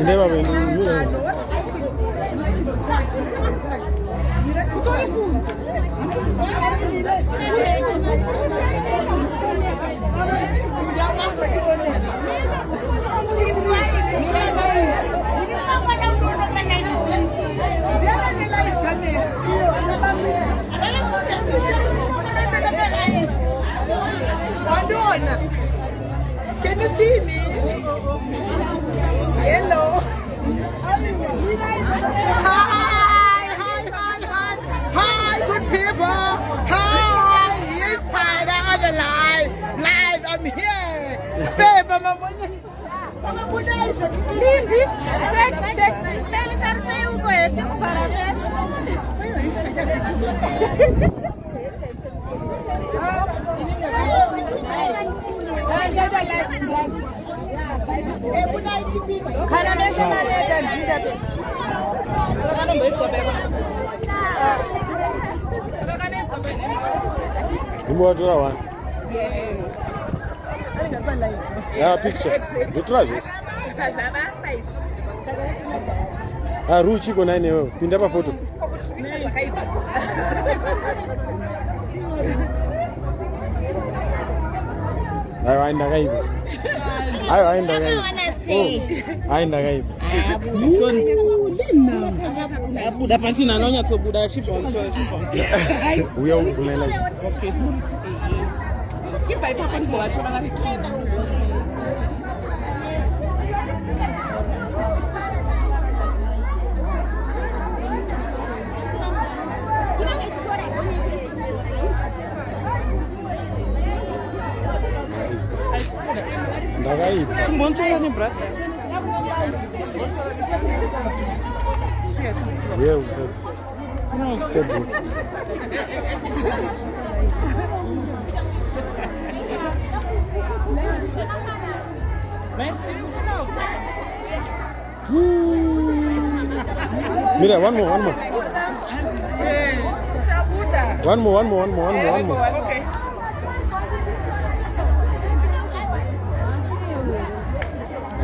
Never win. Can you see me? Hello. Hi, good people. Hi, here's Spider on the live. I'm here. Babe, Lindy, check. Spell it and say we're going to follow this. One. Yeah, picture. You try this. Ruchi kona eneo. Pinda pa photo. Aenda kaibu. Aenda kaibu. Aenda kaibu. Buda pansi na nonya to buda shipon. We are ukulele. Okay. Chipa ipo kwa kwa choma la Ndagai. Monto ni brother. Yeah, we said. No, said both. Mira, one more. One more. Okay.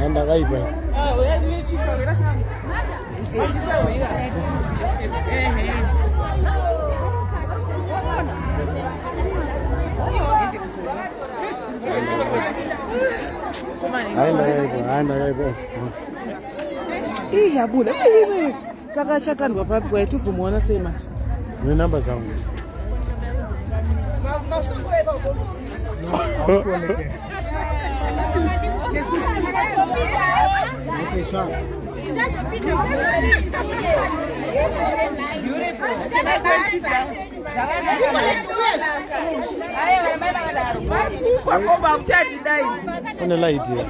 And the guy, man. Yabula. Saka kandwa papa kwetu fumuona sema. Ni namba zangu. On the light here.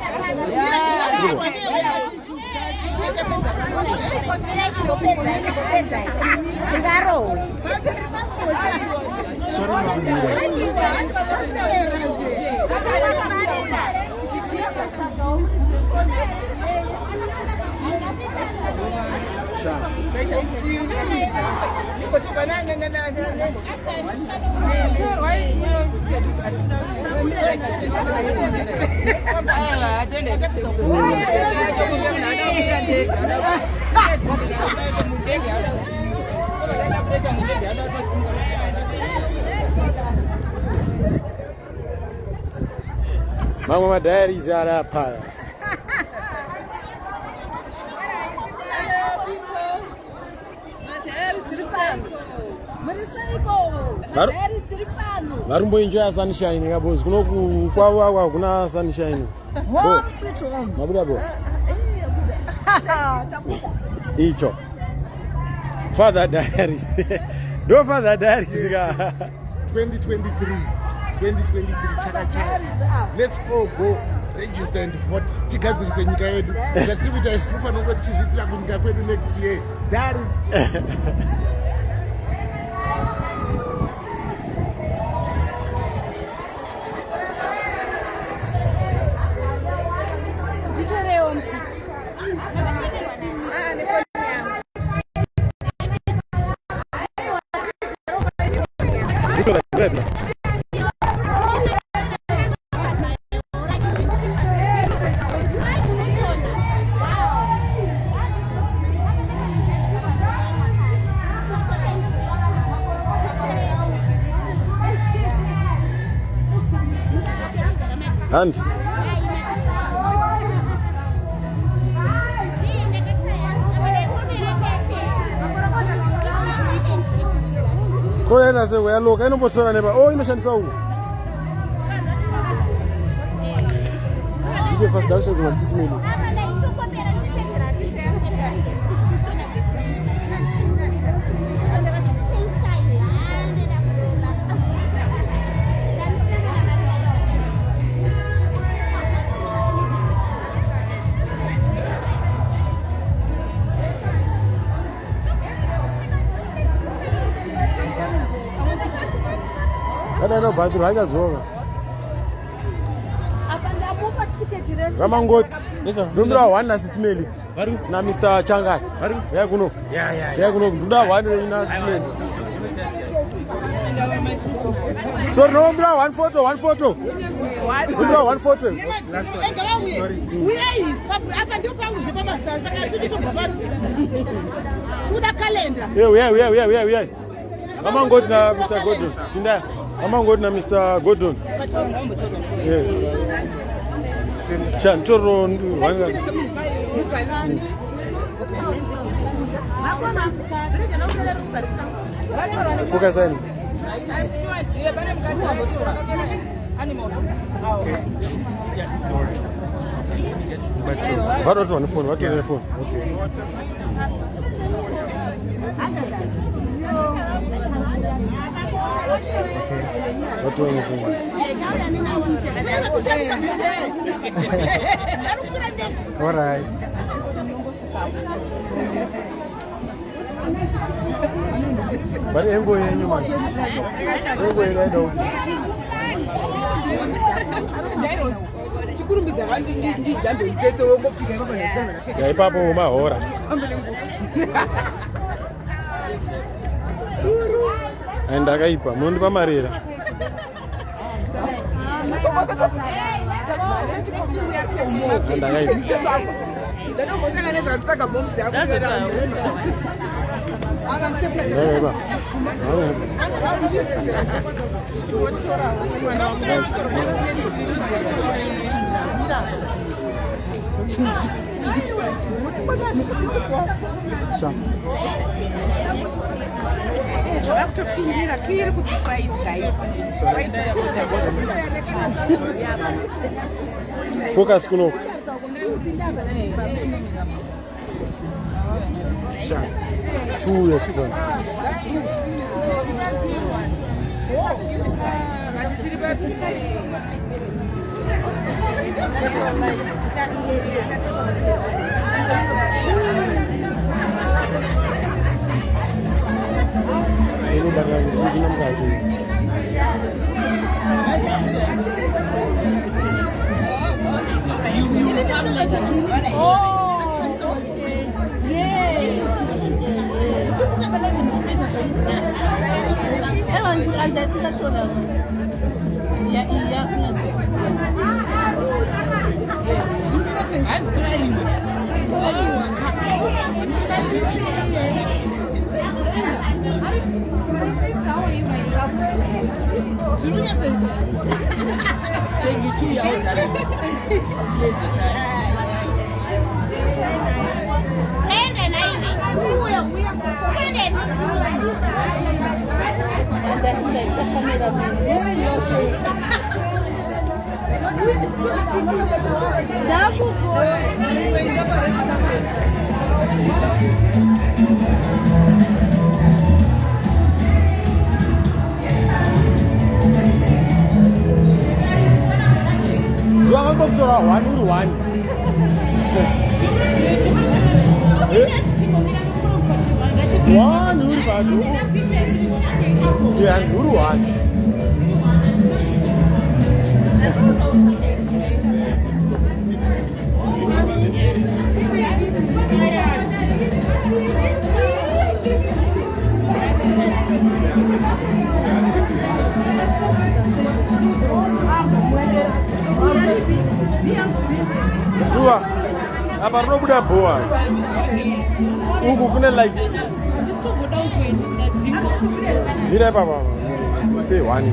Mama daddy's out of pie. Varumbo enjoy sunshine because kuno kwawa kuna sunshine. Home sweet home. Mabuda bo. Icho. Father diaries. No father diaries ga. 2023 chaka. Let's all go register and vote. Tigadzise nyika yedu. Zvatirikuita isifana ngoti chizvitira kunyika kwedu next year. That is and koyena se uyaloka inombosona neba oh inoshandisa uku DJ first directions wa SIS MELLY no badru hajazoga Ramangoti ndumira one SIS MELLY na Mr. Changai ya kuno ya kuno nduda one na SIS MELLY so no ndumira one photo ndumira one photo Uyai hapa ndio pangu zipa masasa atuje kubaba tuda calendar yeah Ramangoti na Mr. Gordon kinda Ramangoti na Mr. Gordon Chantoro wanga focus on what on the phone what on the phone what on the phone all right but embo yenyu man embo yenyu chikurumidza vandu ndijambe nzetse wongopfika baba ya ipapo mahora enda kaipa mundipa marira enda kaipa focus kuno chuya chikona Boa. Like. Mira, Baba. Okay, one.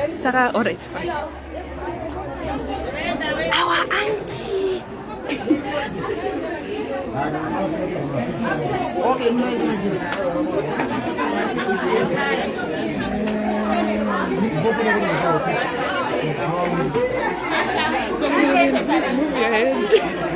Sarah, all right. Our auntie. Please move your head.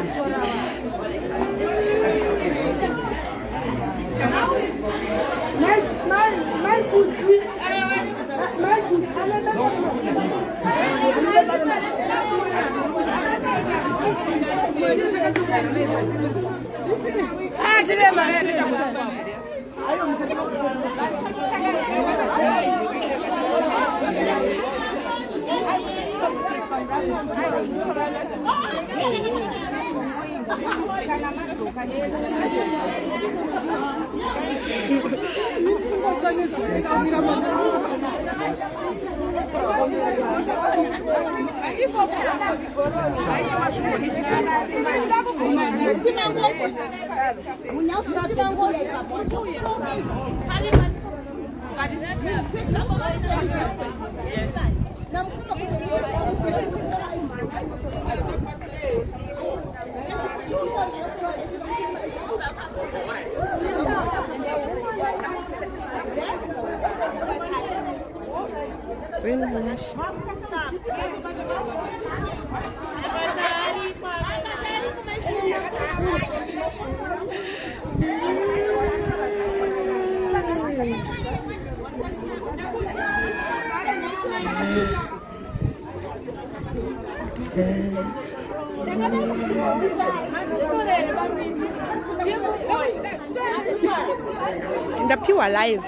Ndaphiwa live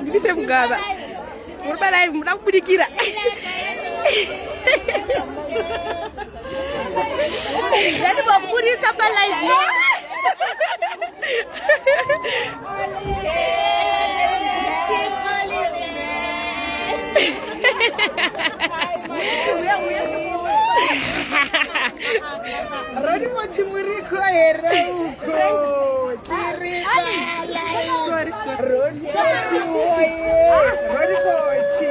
ndibise mgaba uriba live muda kubudikira yani babuditsa pa live Rodi moti muriko era uko tirika lai Rodi moti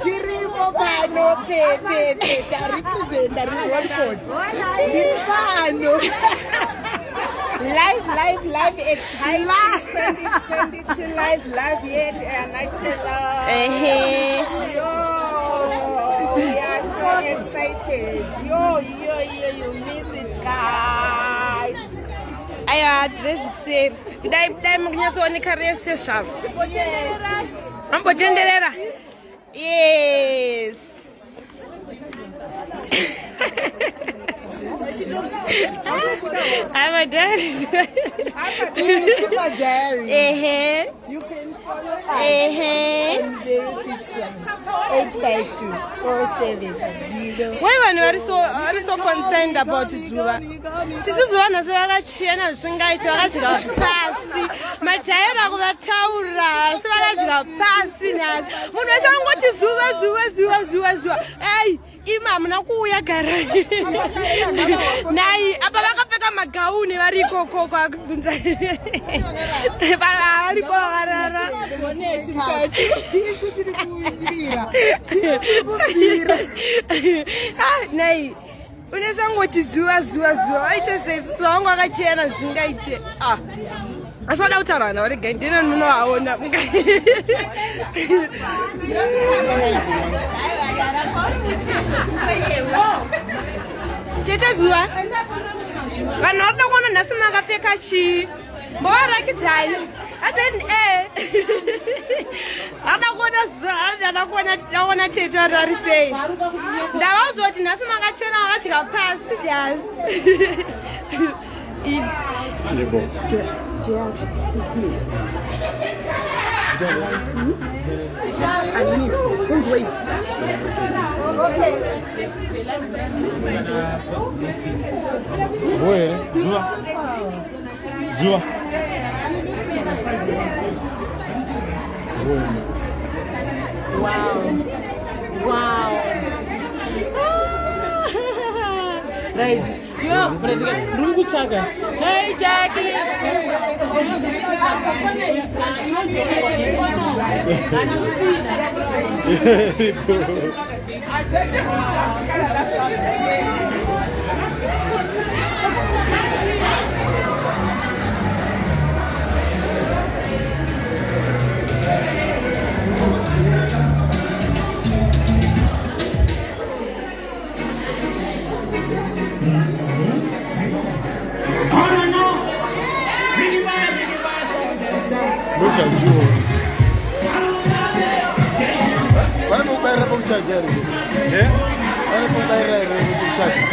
tiriko pano pepe representa Rodi moti Live, it's high 2022 live yet and I we are so excited. Yo, you missed it, guys. aya dress said dai mnyaso career session ambotenderera yes I'm a daddy. Super diary. You can follow us on 061-852-470. Why when you are so concerned about Zuva? Zuva na zvakachena zvisingaiti vakasvika pasi majaira kuvataura sevakasvika pasi nazo munhu wese angoti zuva ei ima hamuna kuuya garai nai apa vakapfeka magauni vari ikoko kwakubvunza variko varara nai unesangoti zuva vaite sesi wangu akachena zvingaite asi vada kutaura vana vari gai ndine nunovaona tete zuva vanhu vari da kuona nhasi makapfeka chii mbovarakidzai atheni adakuona tete ari sei ndavaudza kuti nhasi makachena vakadya pasi yes Zua. Wow. Right. Yeah, Rungu Chaga. Hey, Jackie. Look at you. Why don't I have a charger? Yeah? Why don't I have a charger?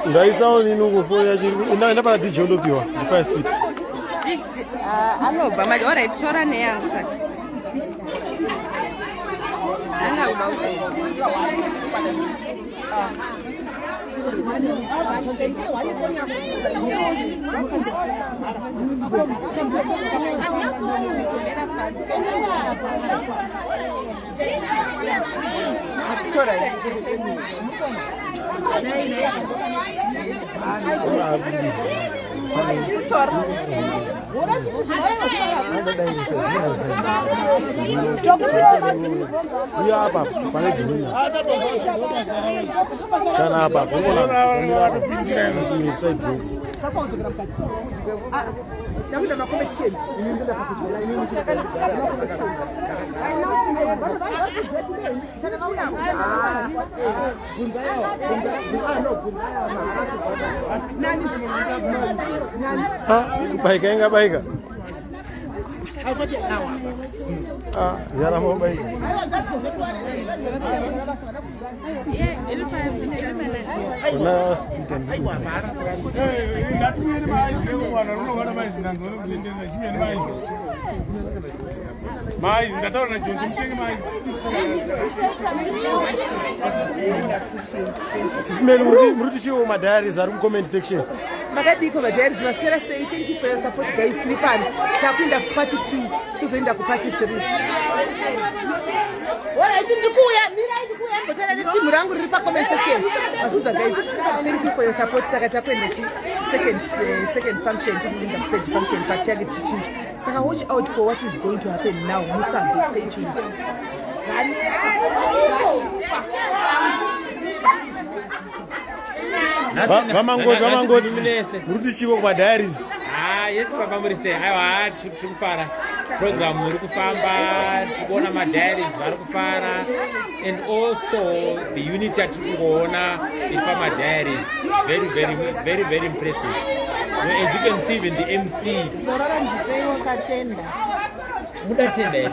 Ndaisa nini ukufuna chiri ina para DJ ndopiwa first speed anobva mali ora itora neyangu saka anga uba hapa pale jini kana hapa kuna side room nakuda makombetisheni Baika inga baika. Yara mo baika. Kuna speed and mais ndataura junto mtenge mais SIS MELLY muri chiwo madiaries ari comment section. Makadiko madiaries maswera say thank you for your support guys. Tripani takwenda part 2 tuzoenda ku part 3. Wala ndikuya mira ndikuya mbotela ne team rangu riri pa comment section. Masuza guys thank you for your support saka takwenda second function tuzoenda ku third function part yake chichinja. Saka watch out for what is going to happen now. Musambe stay tuned. Vamangoti muri chiwo kuma diaries. Yes baba muri say aiwa tikufara program muri kufamba tikuona ma diaries vari kufara and also the unit yatiri kuona iri pa ma diaries very impressive. As you can see even the MC Zorara nditreiwa katenda. Mudatenda.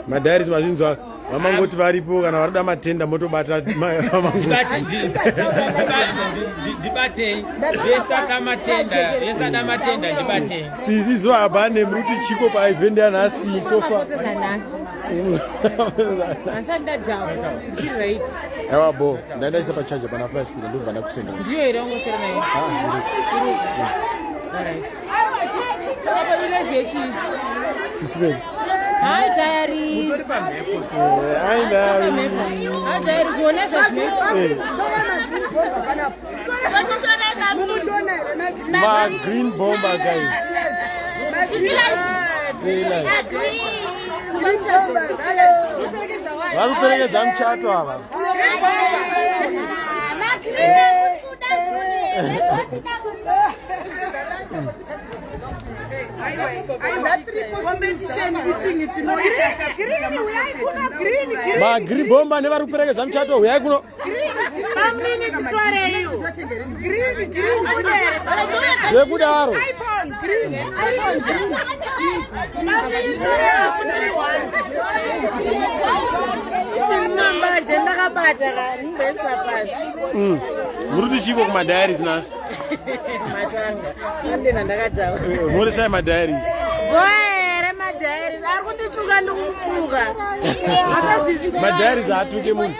Madiaries mazvinzwa vamangoti varipo kana varida matenda motobata vamangoti. Ndibatei. Yesada matenda ndibatei. Sizizo abane muruti chiko pa event yanasi so far. Ansanda down. Right. Ewa bo, ndaenda isa pa charger pana flash speed ndo vana kusenda. Ndiyo irongo tena nayo. Alright. So what will I do? SIS MELLY. Hi diaries. Hi diaries. Hi diaries. Wona judgment. Ma green bomber guys. Varuperekedza muchato ava. Ma green bomber never ruperekedza muchato uyai kuno. Zvekudaro. Muri chipo kuma diaries nasi. Muri sai ma diaries. Ma diaries atuke munhu.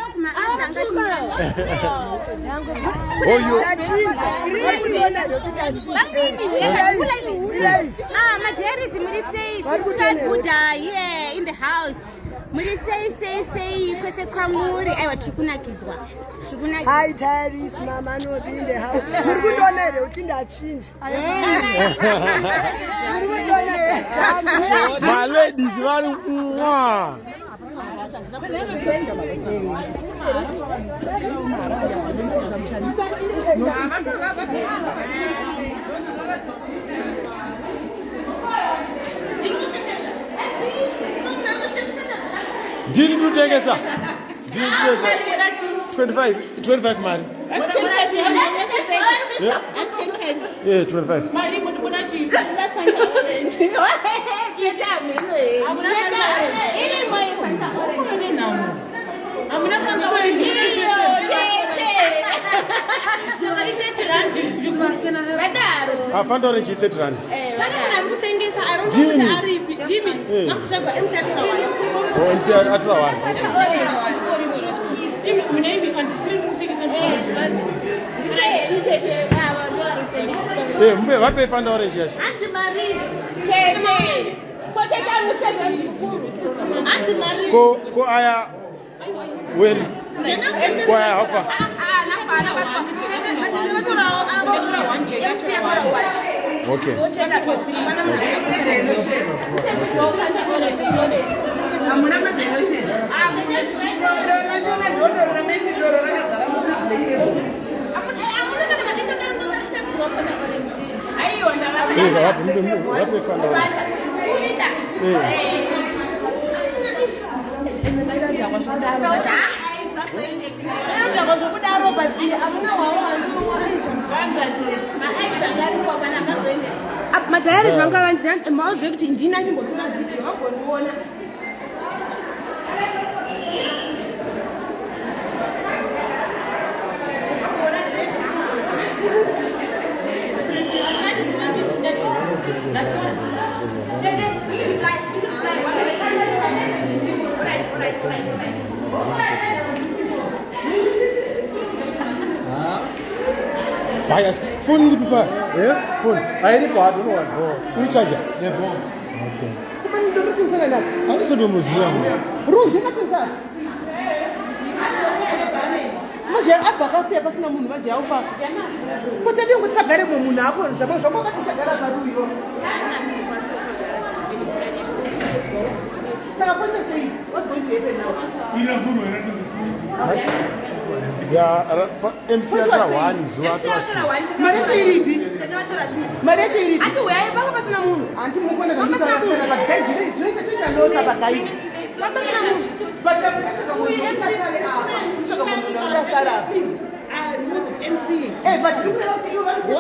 Oyo. My dad is here in the house. Say, Hi, diaries, Mama, no in the house. We're good on it, we think that change. My ladies, very Didn't you take us up? 25 man. That's 25. Yeah. That's 25. Yeah, 25. I found orange 30 rand. What found orange? Go aya well. Go aya offer. Okay. zvokudaro but amuna madhayari zvanga mauzive kuti ndina chimbotora dzidzo vamboniona Fire phone ni before. Yeah, phone. I need to do one. Oh, which charger? Yeah, bomb. Okay. Come on, don't you say that? I just do museum. Bro, you got to say. Manje apa kasi pasina munhu manje aufa. Kuti ndi ukuthi kagare munhu hapo njabo zvako kachagara paruyo. Saka kwacha sei, what's going to happen now? Ina phone era ya MCL 1 zuwa to. Marecho iripi? Marecho iripi? Ati uyai papa pasina munhu. Anti mukona kuti sana but guys zvinoita toita ndosa pa guys. Papa pasina munhu. But MC. Hey, but you know what you want to say?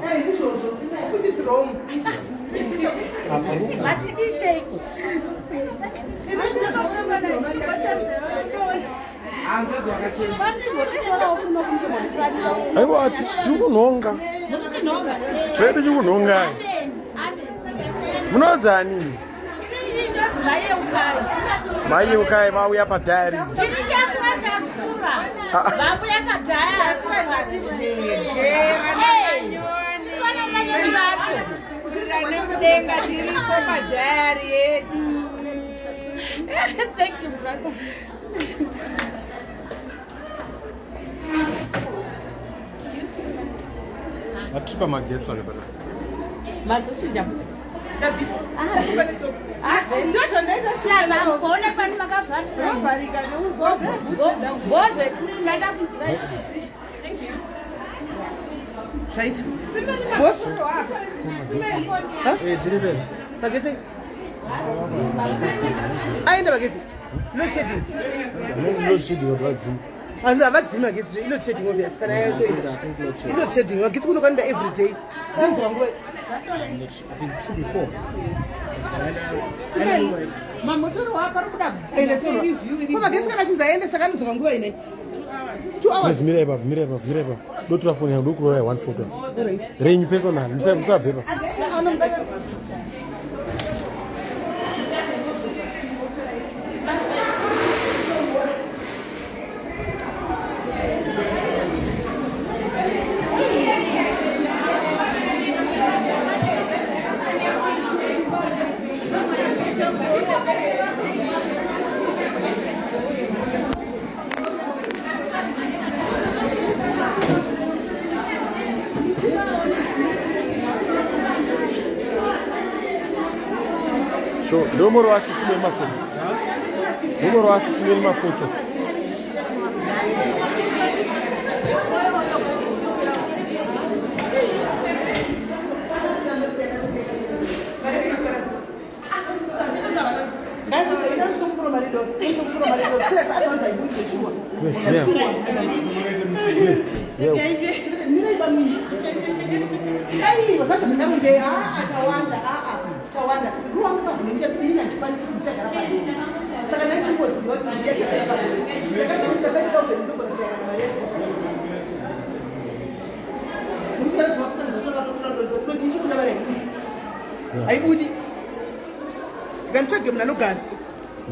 Hey, this shows which is wrong. What did he take? Aiwa tikunonga. Trade tikunonga. Munodzani? Mai ukai mauya padhari. Vabuya padhaya asira ngati nekudenga tiriko padhari yedu. Thank you, brother. Atipa magetsi ale bana. Mazochi jabuti. Ndabvisa. Ndozvo ndaita siyana kuona kwani makavharika neuzvozvo bozve kuti ndaida kuzira. Thank you. Right. Boss? Eh, zvirize. Bagetse. Aenda bagetse. Load shedding. Load shedding wadzima. Hanzi avadzima bagetse. Load shedding obvious. Kana yayo toenda. Load shedding. Bagetse kunokwenda every day. Since wangu. I think should be 4. Mamotoro hapa rukuda. Kwa bagetse kana chinzaende saka nodzoka nguva ine. 2 hours. Mireba. Dotra phone yangu kuroya 1 photo. Range personal. Musabheba. So, numero assistimento ma foto. Numero assistimento ma foto. Yes, Tawanda. Ruwa mukavhunja spina chikwanisa kuchagara padoko. Saka ndachimboziva kuti ndiyachagara padoko. Ndakashandisa 5,000 ndogona kushayana mari yacho. Mutikana ziva kusanza kutoka kunoti ichikunda mari yaibudi. Haibudi. Nganitsvage munhu anogara.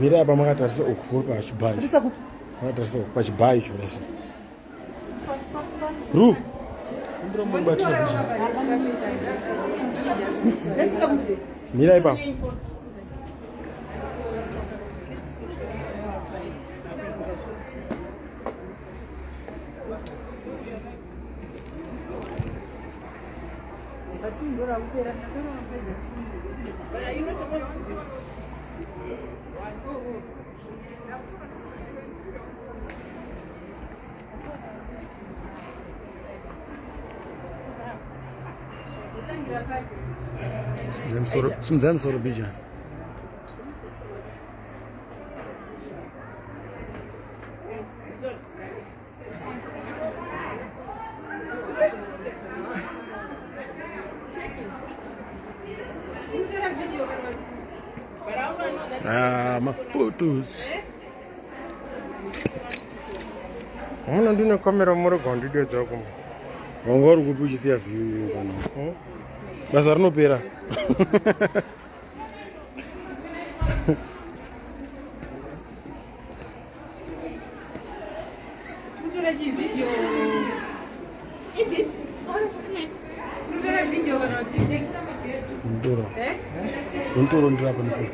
Mira apa makatarisa uku pachibai. Tarisa kupi? Makatarisa pachibai icho lesa. Ru. Ndiro mungbatira kuchi. Tarisa kupi? Mira ipa. Simzem soru bija. My photos. I'm not doing a camera more quantity. I'm going to put you a view. That's no pera. Video. Is it? Video don't drop anything.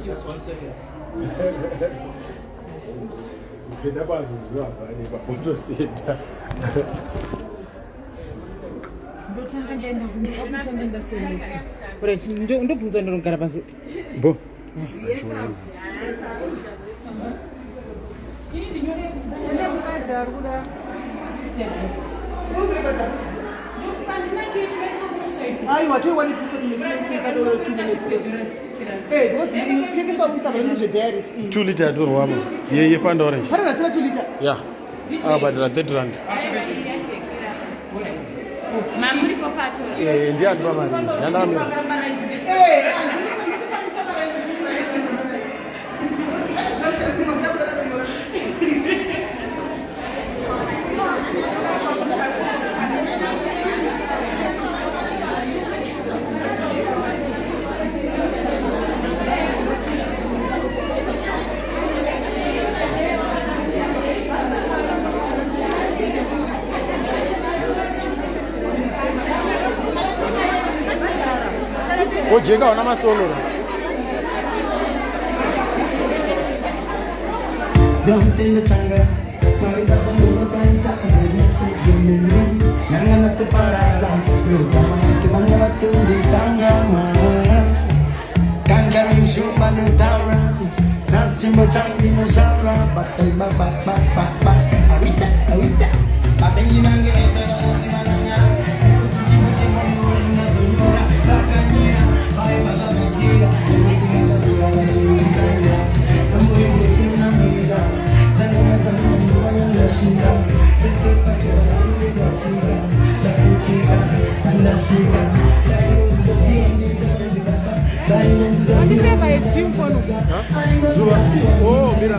Just 1 second. Bo. Ai, what you want to put in the Hey, what's it? Take us out of the dairies. 2 liter don't warm. Yeah, you found orange. How about 2 liter? Yeah. But that's rand. Yeah, Indian woman. Oh, Jega, on a solo. Don't in the changa, Marita Polo Canta, Nanga to Parada, you come to Manga to the Tangama, Kanga in Shumanu Tara, Nasimo Changi no Shara, but I Awita, Babina, What is it by a gym for you? Oh, mira.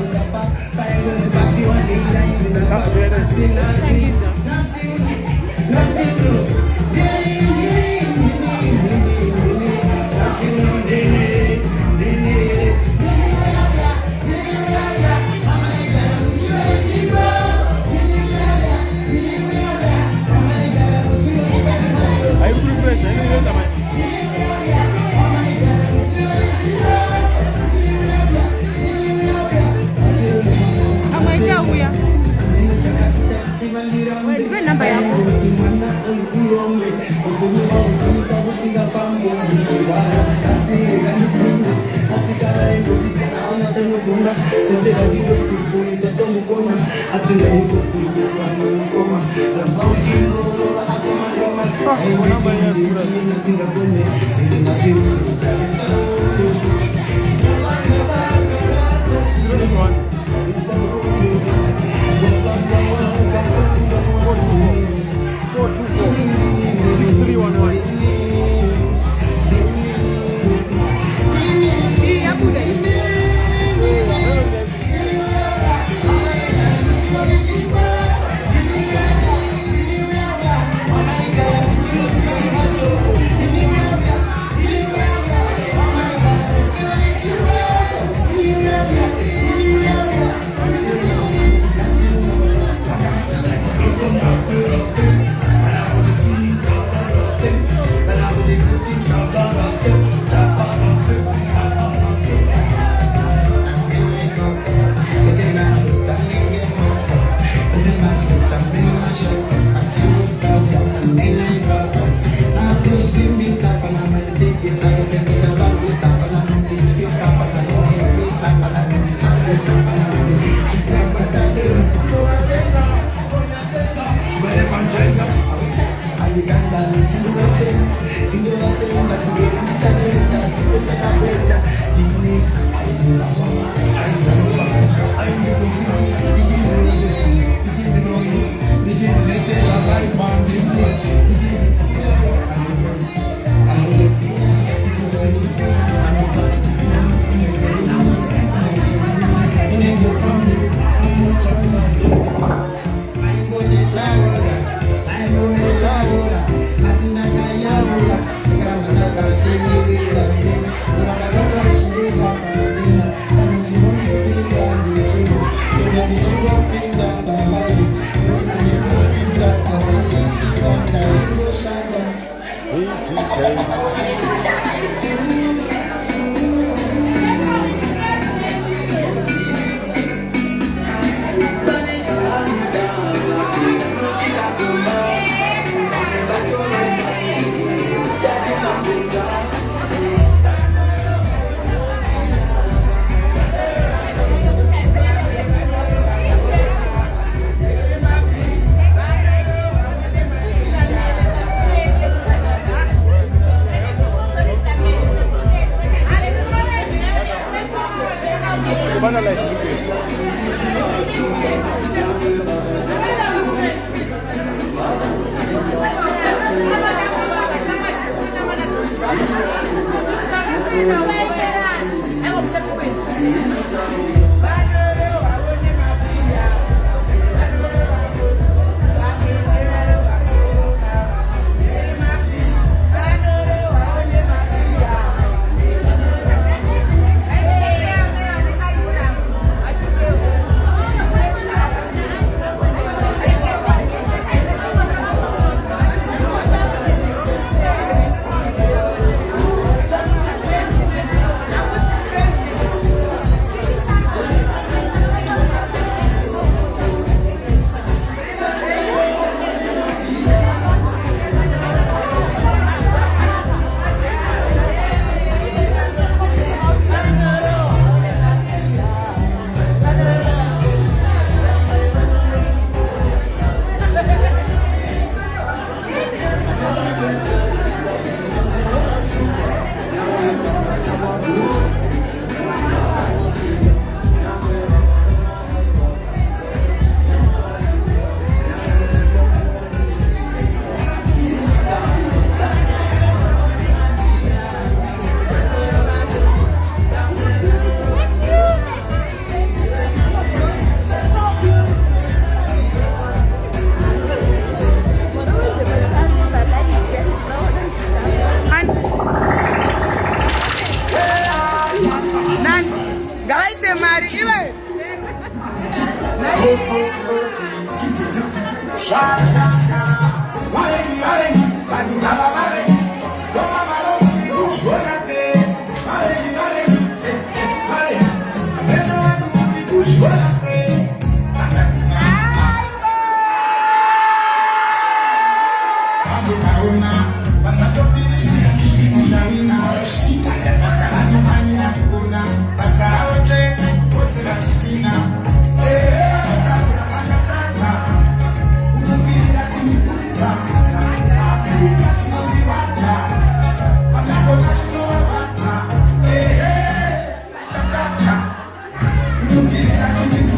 Get it out.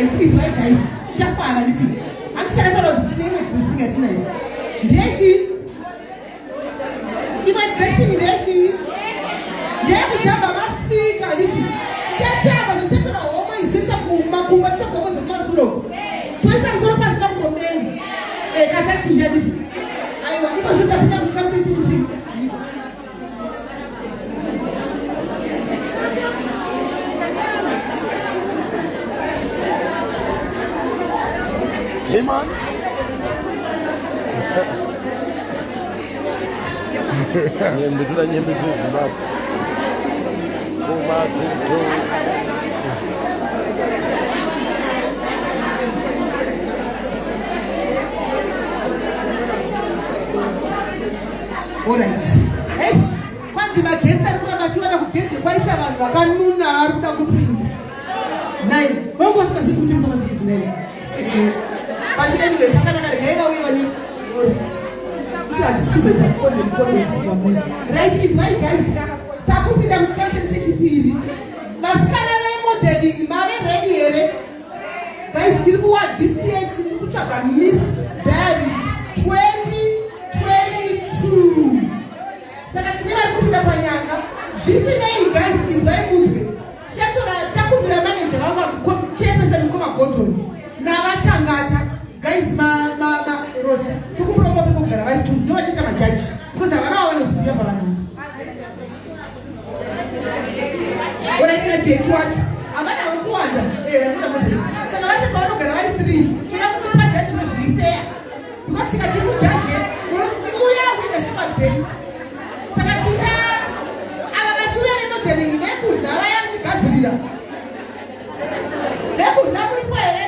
Right, is right, guys. Chafana, this is. I'm telling you, it's name it. We sing it tonight. Dechi. Even dressing in Dechi. Yeah, we jump a mass speak and it. Get up and check it out. Oh, my sister, Makumba, the Masuro. Twice I'm going to pass up from them. That's actually anything. I want to come to you. Timon? Nyembe tuna nyembe zeZimbabwe. Kuma kuto. Alright. Hey, kwanzi magesi arikuwa machiwana kugete kwaita vanhu vakanuna vari kuda kupinda. Nai, bongo sikaziti kuti musoma zikidzi nai. But anyway, pakanaka regaira uye vani. Right, it's my guys. Takupinda muchikamu chechipiri. Masikana vemodeling mave ready here. Guys, tiri kuwa DCH kutsvaga Miss Diaries 2022. Saka tine vari kupinda panyanga. Zvisinei guys, inzwai munzwe. Tichakumbira manager vanga chairperson kumagonjoni navachangata. Guys, Rose, tokupropa people kugara vari tu ndovachita majaji because havana vanoziva pavanhu. Oratina jetu wacho havana vakuwanda vanoda modeling. Saka vapepa vanogara vari 3. Toda kuti majaji zviri fair because tikati mujaji uya kuenda shoma dzenu. Saka ticha ava vachiuya vemodeling vekudya vaya muchigadzirira vekudya muripo here.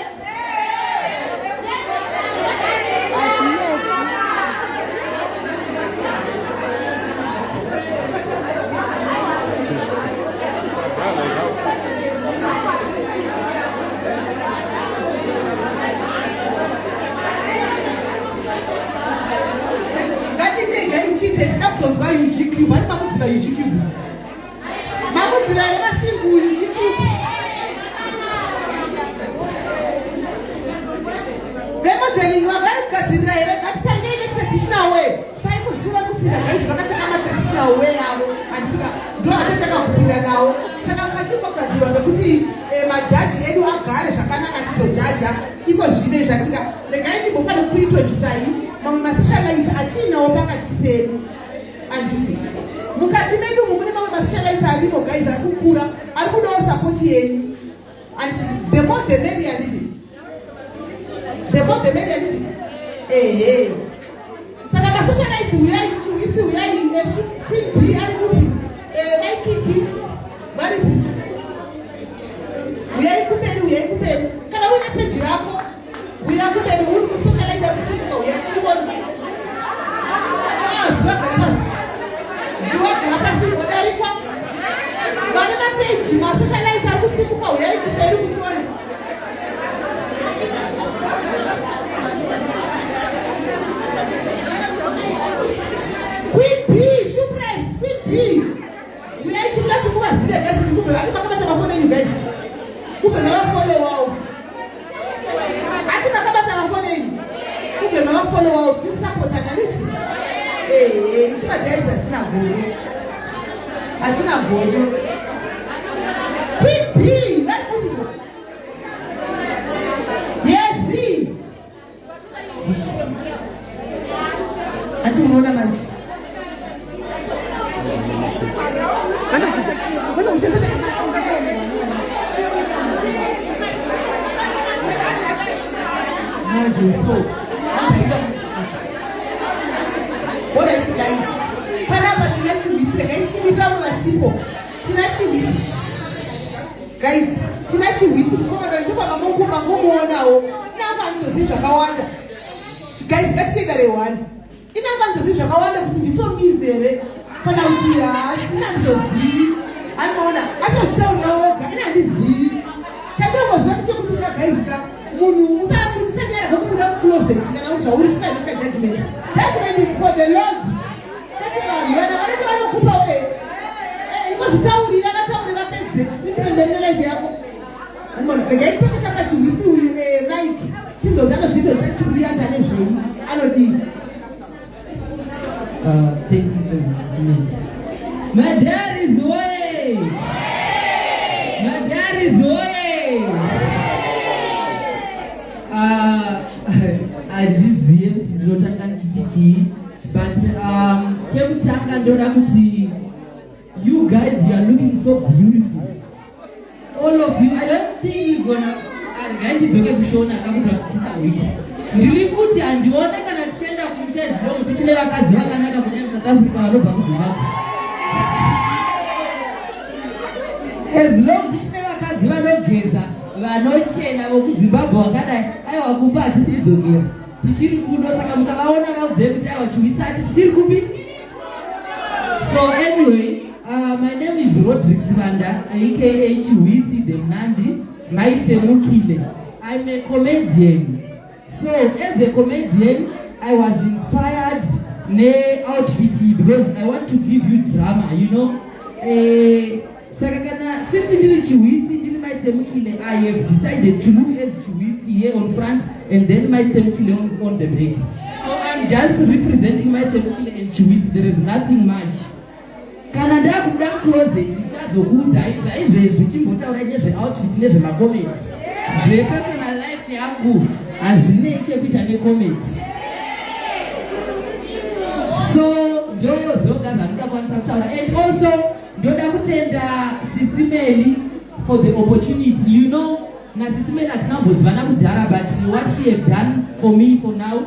By UGQ, but Mamus by UGQ. Mamus is a single UGQ. They must tell you about Cathedral, that's the traditional way. Cycle Sugar could be the guys, but I traditional way out and do I take a copy now? Saka Pachipoka, the Kuti, my judge, Edward Karish, a Panaka judge, it was Gine Jatica. The guy people find a queen to say, Mamma socialite at Tina or Pakati. Mukati medu mumuni mama masocialize aripo guys akukura arikuda support yenu and the more the merrier it. The more the merrier it. Eh. Saka masocialize we are in queen B and group like kiki bari we are kupeni kana wena page yako we are kupeni who socialize akusimuka we are tiwon my socialize are kusimuka uyayi kuperi kutoni. Queen B, Suppress, Queen B. We are to let you go and see the guys to move. I think I'm going to you guys. Who can never follow out? I think I'm going to who can never follow out. You support analytics. Hey, it's my dad. That's not good. Queen B, that's good. Yes, see. I don't know that much. What are you guys? Guys, tinachi witsi kukomana ndipo mamungu muonawo navanzo zvakawanda. Guys, ngatisegare one. Inavanzo zvakawanda kuti ndisomizere kana kuti asina nzozivi. Anoona achazvitaurawoga ina ndizivi. Chandongozwa ndechekuti guys ka munhu usanyara kubuda closet kana kuti aurisika judgment. Judgment is for the Lord. That's why vana vanokupa wewe. Zvitaurira vataurira pedze. Ndipembere life yako. Umona ndingaita chakachivisi My dad is away. My dad is away. I resumed Rotanga Chitichi, but Chemtanga Doramuti, you guys, you are looking so beautiful. All of you, I don't think we're gonna get to show na kamu tutakutisa wiki. Ndilikuti andiona kana tichenda kumshare zilo tichine vakazi vakanaka kune South Africa vanobva kuZimbabwe. As long tichine vakazi vanogeza vanochena vokuZimbabwe vakadai aiwa kumba hatisidzokera. Tichiri kuno saka mukavaona vaudze kuti aiwa chiwitsati tichiri kumbi. So anyway, my name is Rodrick Sivanda, aka Chiwitsi the Mnandi, Maite Mukile. I'm a comedian. So as a comedian, I was inspired ne outfit because I want to give you drama, you know. Sakakana, since ndiri Chiwitsi, ndiri Maite Mukile, I have decided to look as Chiwitsi here on front and then Maite Mukile on the back. So I'm just representing Maite Mukile and Chiwitsi. There is nothing much. Kana ndakuda closet ndichazokuudza izvezvi chimbotaura nezveoutfit nezvemakomedi zvepersonal life yangu hazvinei chekuita necomedi. So ndoyo zvoga zvanoda kwanisa kutaura. And also ndoda kutenda SIS MELLY for the opportunity. You know, naSIS MELLY hatinambozivana kudhara, but what she have done for me for now,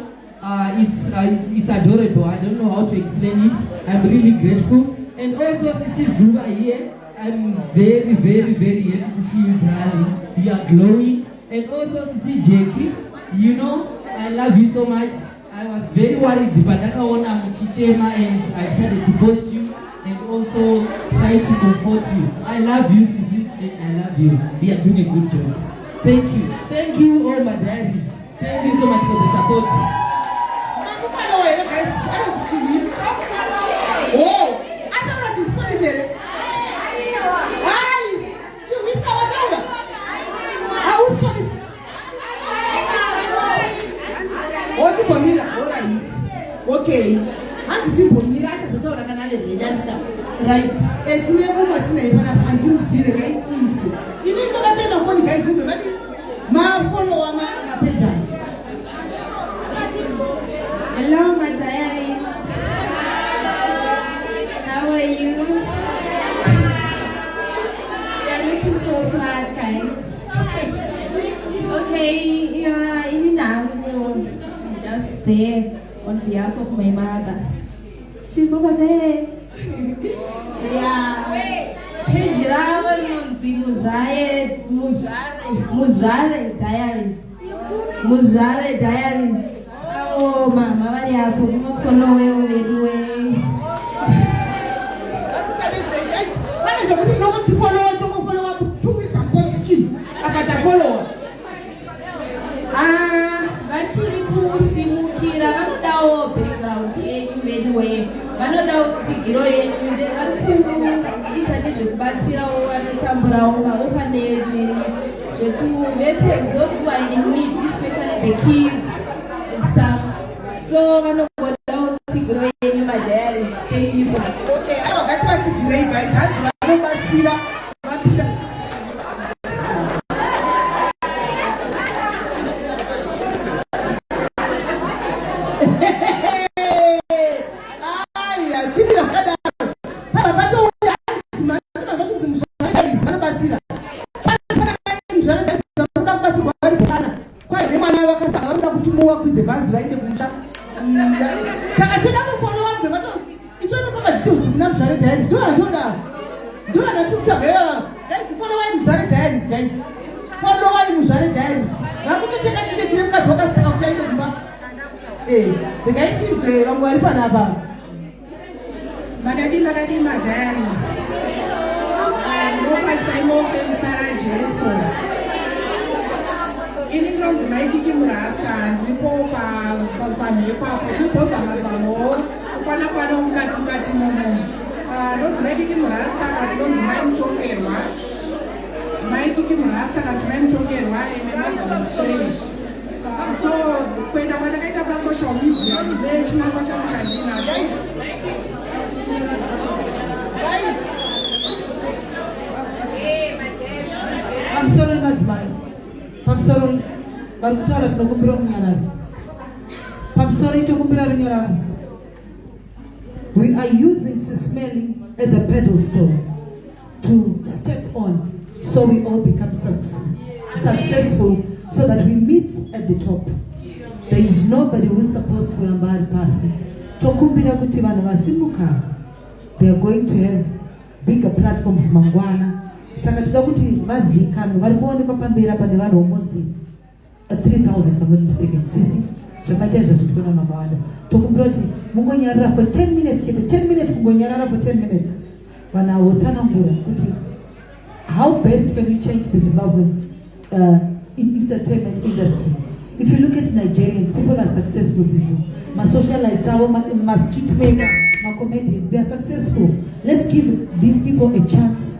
it's adorable. I don't know how to explain it. I'm really grateful. And also Sisi Zuba here, I'm very, very, very happy to see you, darling. You are glowing. And also Sisi Jackie, you know, I love you so much. I was very worried, Pandakaona Muchichema, and I decided to post you and also try to comfort you. I love you, Sisi, and I love you. You are doing a good job. Thank you. Thank you, all my daddies. Thank you so much for the support. Oh! Okay, hanzi timbomira achazotaura kana ave redanisa right. Tine mumwe tinaipana pandimuzire gaitinzwe ini ndobataina foni gaizumbe vani mafolowa mapeja. Hello, my diaries. How are you? You are looking so smart, guys. Okay, you are in now. Just there on behalf of my mother. She's over there. Yeah. Pejrava Nonzi Muzare Diaries. Muzare Diaries. Oh, mama, what happened? You must follow away. Vachiri kusimukira vanodawo background yenyu anyway, vanodawo tsigiro yenyu, vari kuita nezvekubatsirawo vanotamburawo maorphanage, zvekubetsera those who are in need, especially the kids and stuff. So vanogodawo tsigiro yenyu, my diaries. Thank you so much. Okay, I don't got to guys. Hanzi vanobatsira vapinda. Magadi Madaris. Local Simon Tarajeso. Ini ndozi maikiki murasta ndipo pamepa ndipo zamazamo kwana mukati momo. Ndozi maikiki murasta kana ndozi maimutongerwa. Maikiki murasta kana maimutongerwa ememazamo. So kwenda kwandakaita pa social media ndechinangwa changu chandina. vari kutaura tinokumbira runyararo pamusoro itokumbira runyararo. We are using SIS MELLY as a pedestal to step on so we all become successful so that we meet at the top. There is nobody who is supposed to kuramba ari pasi. Tokumbira kuti vanhu vasimuka, they are going to have bigger platforms mangwana. Saka toda kuti vazikanwe vari kuonekwa pamberi apa nevanhu almost 3,000 if I'm not mistaken. Sisi zvakaita izvozvo tikuona makawanda. Tokumbira kuti mungonyarara for 10 minutes chete, 10 minutes mungonyarara for 10 minutes. Vanhu avo tsanangura kuti how best can we change the Zimbabwe's entertainment industry. If you look at Nigerians, people are successful. My socialites, my skit maker, my comedians, they are successful. Let's give these people a chance.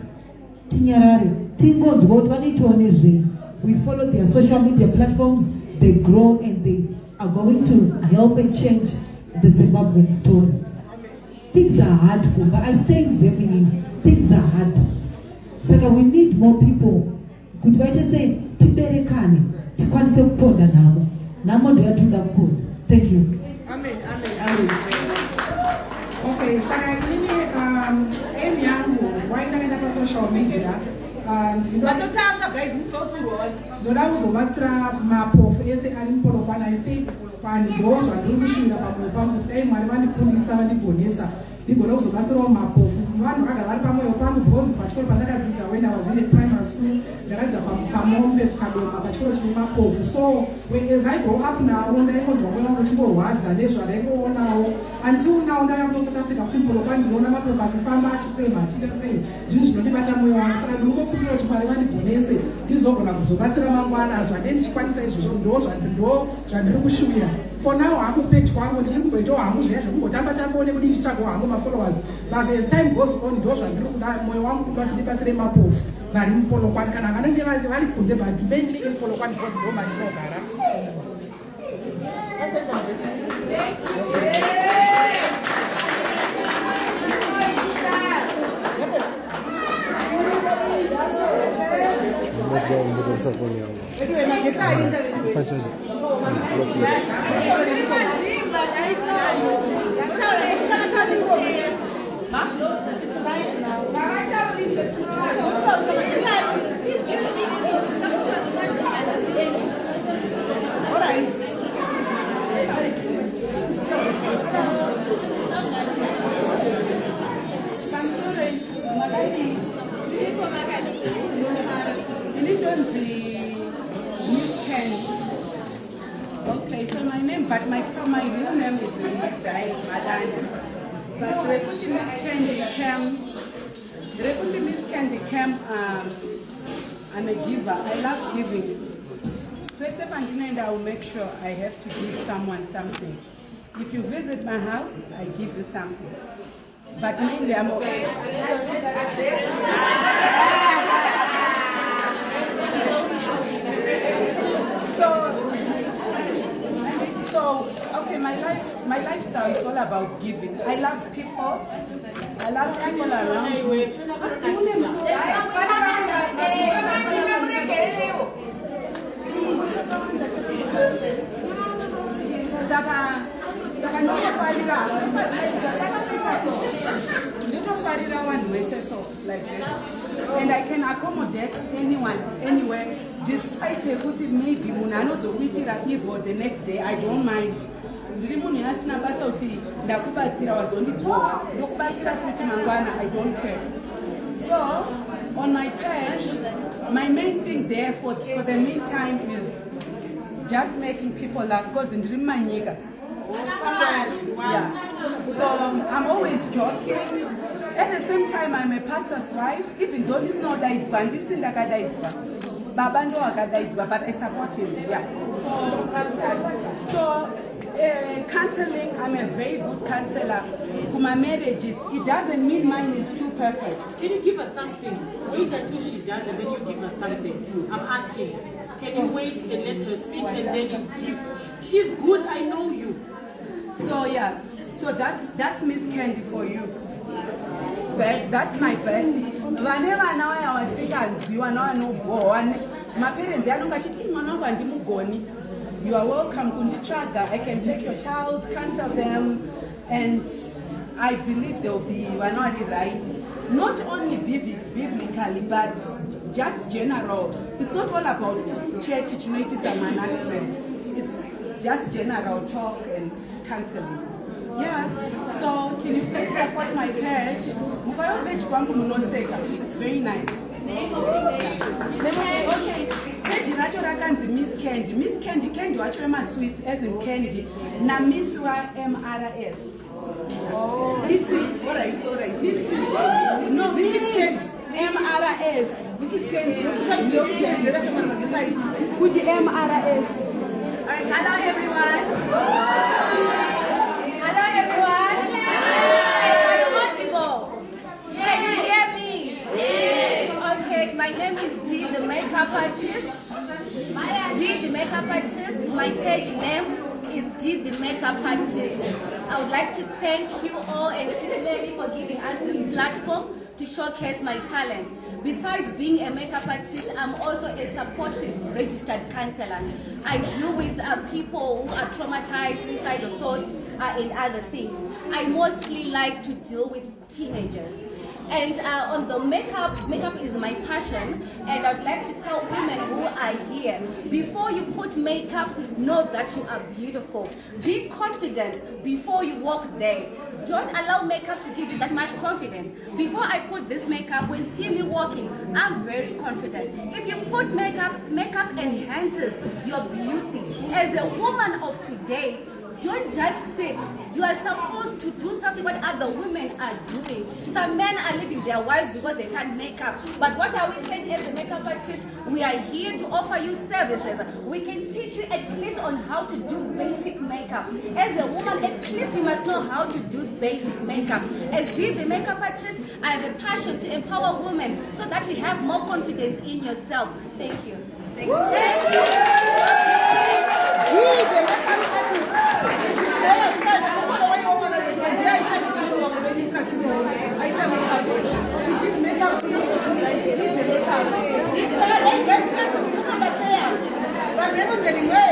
We follow their social media platforms, they grow and they are going to help and change the Zimbabwean story. Things are hard, but I stay in Zemini. Things are hard. So we need more people. Good way to say, Tiberekani, Tikwanise Ponda Namo. Namo Diatunda Pond. Thank you. Amen, amen, amen. Okay, so I'm why not in social media? But the time guys go to roll. The house of Matra map of Ese Alimpolo when I stay and those are doing machine about my bump stay my money police 70 police. You go also Matra map of one Alpamo Pam was particular when I was in the primary school. There is a Pamombe Kadoma, particularly map of. So as I go up now, when I go to words and they shall go now until now, I am South Africa people one is one of the farmers payment. She just say, Jews don't matter more outside. To Marimani Punese, this open up so that's Ramana, and then she quite says those and the door and Rukushuya. For now, I'm going to page one with the door. I'm going to my followers. But as time goes on, those and look that my one could not debate them up of Marim Polo Quan and I don't get very put them, but mainly in Polo Quan was my Okay, so my name, but my real name is Madani. But Reputi Miss Candy Cam, I'm a giver. I love giving. First up and I will make sure I have to give someone something. If you visit my house, I give you something. But mainly I'm okay. So, okay, my lifestyle is all about giving. I love people. I love people around me. Like this. And I can accommodate anyone, anywhere, despite a good maybe Munano's evil the next day, I don't mind. I don't care. So, on my page, my main thing there for the meantime is just making people laugh, because in Rimaniga. Yeah. So I'm always joking. At the same time, I'm a pastor's wife. Even though this is not that it's bad, this is that it's bad. Babando but I support him. Yeah. So counseling, I'm a very good counselor. For my marriages, it doesn't mean mine is too perfect. Can you give us something? Wait until she does and then you give us something. I'm asking. Can you wait and let her speak and then you give? She's good, I know you. So yeah. So that's Miss Candy for you. That's my best. Whenever now I was thinking, you are not no born. My parents, they are not going to you are welcome. Kundichaga, I can take your child, counsel them, and I believe they will be right. Not only biblically, but just general. It's not all about church, it's It's just general talk and counseling. Yeah, so can you please support my page? Mukayo page kwangu munoseka. It's very nice. Okay, page nacho rakanzi Miss Candy. Miss Candy, Candy wacho ema sweets as in Candy. Na Miss wa MRS. Oh, this is alright. No, this is MRS. This is Candy. Fuji MRS. Alright, hello everyone. Hello everyone. Are you audible? Can you hear me? Yes. Okay, my name is Dee, the makeup artist. Dee, the makeup artist. My page name is Dee, the makeup artist. I would like to thank you all and SIS MELLY for giving us this platform to showcase my talent. Besides being a makeup artist, I'm also a supportive registered counselor. I deal with people who are traumatized, suicidal thoughts, and other things. I mostly like to deal with teenagers. And on the makeup is my passion, and I'd like to tell women who are here, before you put makeup, know that you are beautiful. Be confident before you walk there. Don't allow makeup to give you that much confidence. Before I put this makeup, when you see me walking, I'm very confident. If you put makeup enhances your beauty. As a woman of today, don't just sit. You are supposed to do something what other women are doing. Some men are leaving their wives because they can't make up. But what are we saying as a makeup artist? We are here to offer you services. We can teach you at least on how to do basic makeup. As a woman, at least you must know how to do basic makeup. As Dee, the makeup artist, I have a passion to empower women so that we have more confidence in yourself. Thank you. Thank you. She did makeup. She did the makeup. But never telling her.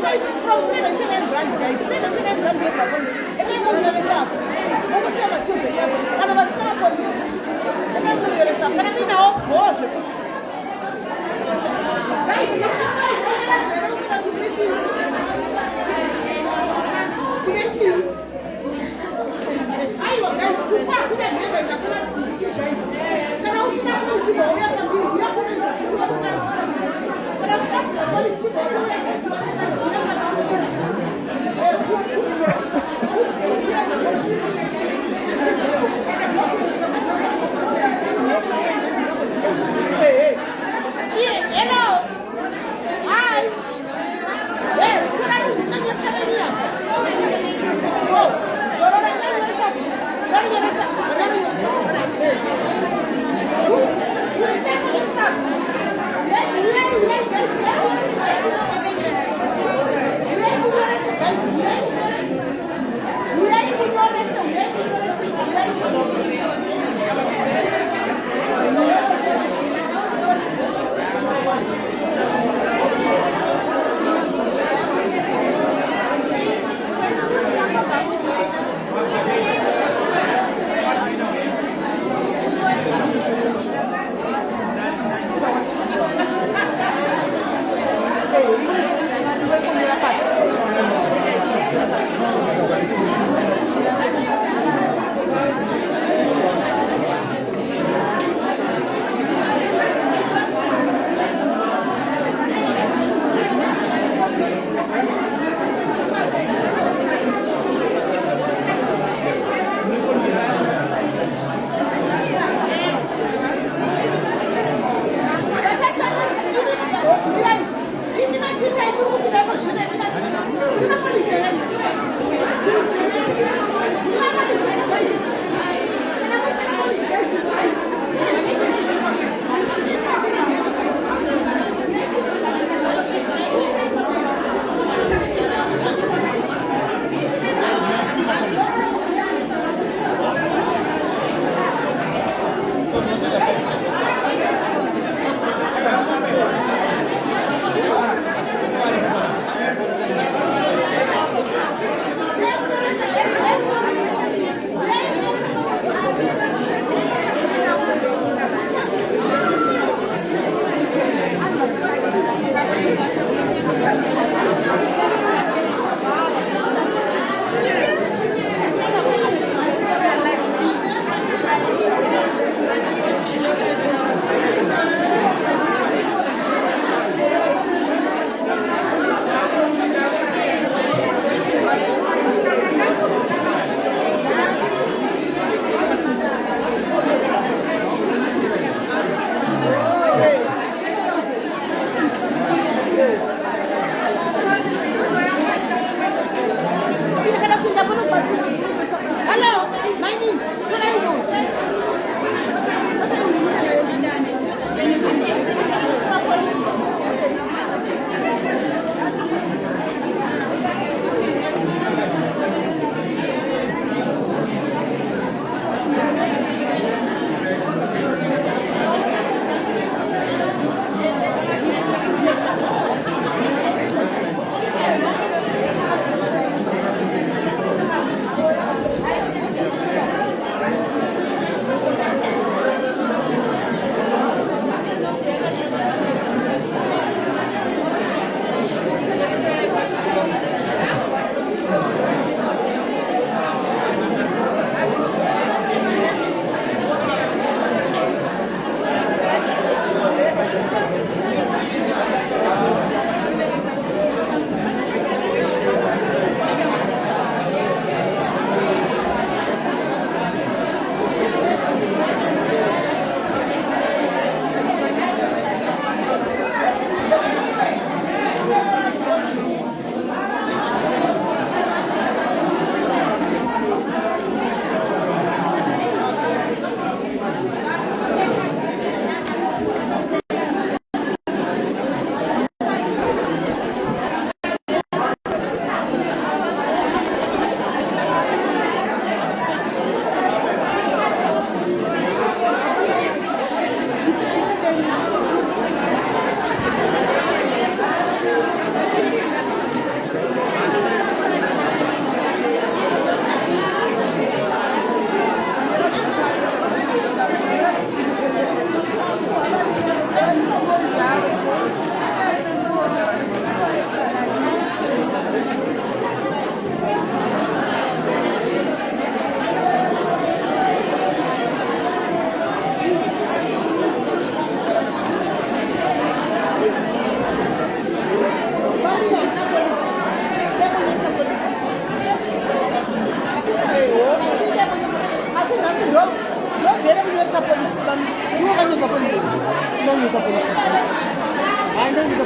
say from 79 rand, guys. 79 rand worth of police. And then we'll get this up. Almost 7 Tuesday. And I was not police. And then we'll get this up. But I mean, now, gosh. Guys,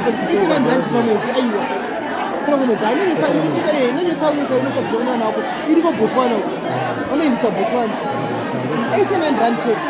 police 89 rand pamwedzi aiwa pamwedzi ainengesa unokadzi mwana wako iriko Botswana unoendesa Botswana 89 rand chete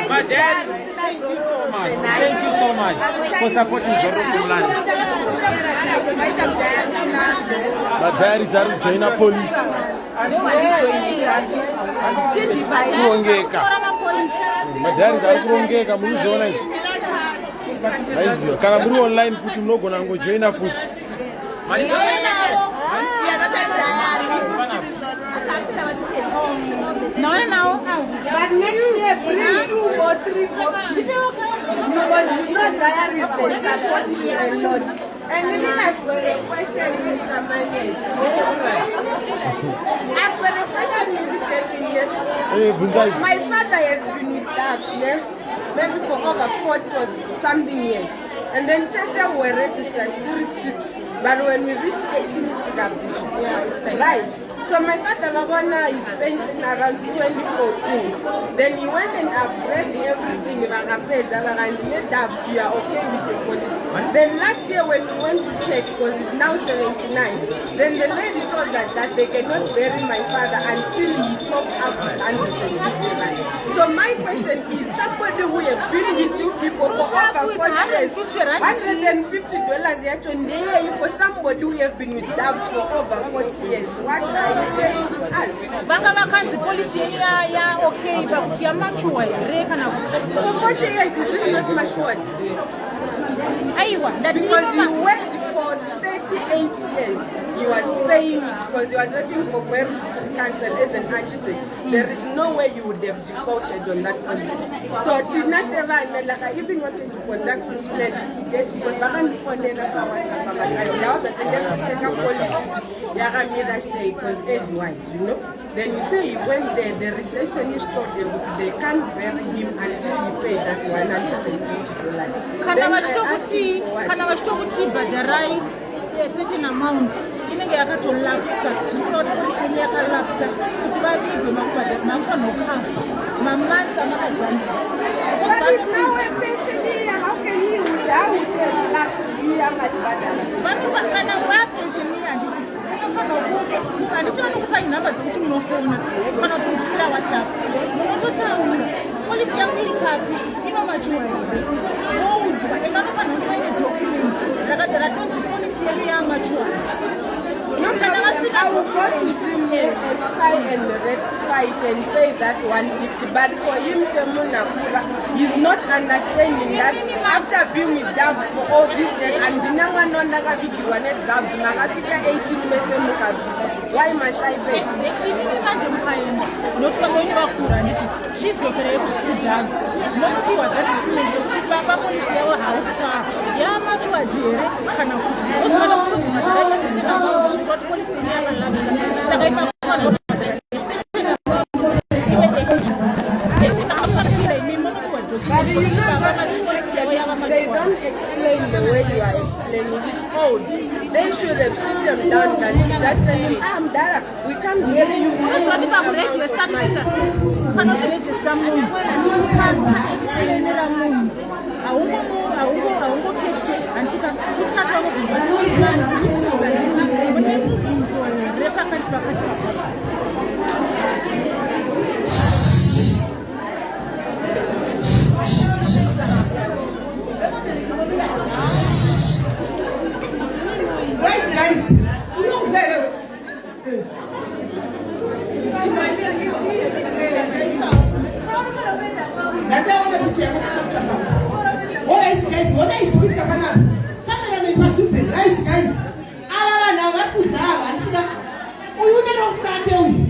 But Dad, thank you so much. Thank you so much for supporting Zorokumlani. But Dad is out of China police. Kurongeka. But Dad is out of Kurongeka. Muzona is. Aiziwa. Kana muri online futhi mnogona ngojoina futhi. No, but next year bring 2 or 3 books. Because it's not diaries, they support you a lot. And then I've got a question, Mr. Manet. I've got a question you be taking here. My father has been with us, maybe for over 40 or something years. And then Tesla were registered, still 6. But when we reached 18, we took up this. Right. So my father Wagwana is pension around 2014. Then he went and upgraded everything. You are okay with the police. Then last year when we went to check, because he's now 79, then the lady told us that they cannot bury my father until he topped up with 150. So my question is, somebody who has been with you people for over 40 years, $150 yet one day for somebody who has been with Dubs for over 40 years. What are you saying to us? Policy okay, but you're not sure. For 40 years, it's really not much work. Because you worked for 38 years. You was paying it because you was working for Peru City Council as an architect. There is no way you would have defaulted on that policy. So Tina Seva and Melaka even wanted to conduct this plan to get because Bagan before they never want to but I doubt that they have to take a policy. Yagamira say because age-wise, you know. Then you say when the receptionist told them they can't bury him until you pay that $150. Can I talk to you about the right certain amount? In a year to lapse, not policy lapse, which might be my man's another grand. But it's now a pension here. How can you without lapse? You are much better. But if I can have pension here, and it's not quite numbers which you know from cannot tell what's up. Policy America, you know much more. Another one of my documents that are policy area mature. I will go to him and try and rectify it and pay that 150. But for him, he's not understanding that after being with Dubs for all this years and the number no Dubs, 18 why must I pay? Not going to she's okay to Dubs. Nobody was that policy how far. kadi here kana kuti osana kuti madhara sisi kuti polisi nyanga labisa saka ipafana but you know they don't explain the way you are explaining. It's old. They should have sit them down and just say, I'm Dara, we can't hear you. That's what people register. You cannot register. You can't explain the I won't catch it. And she can start Right, guys. Look there. Alright, guys. What I switch kapana. Cameraman producer. Right, guys. Aba na bakudlala. Uyu ne rofrate uyu.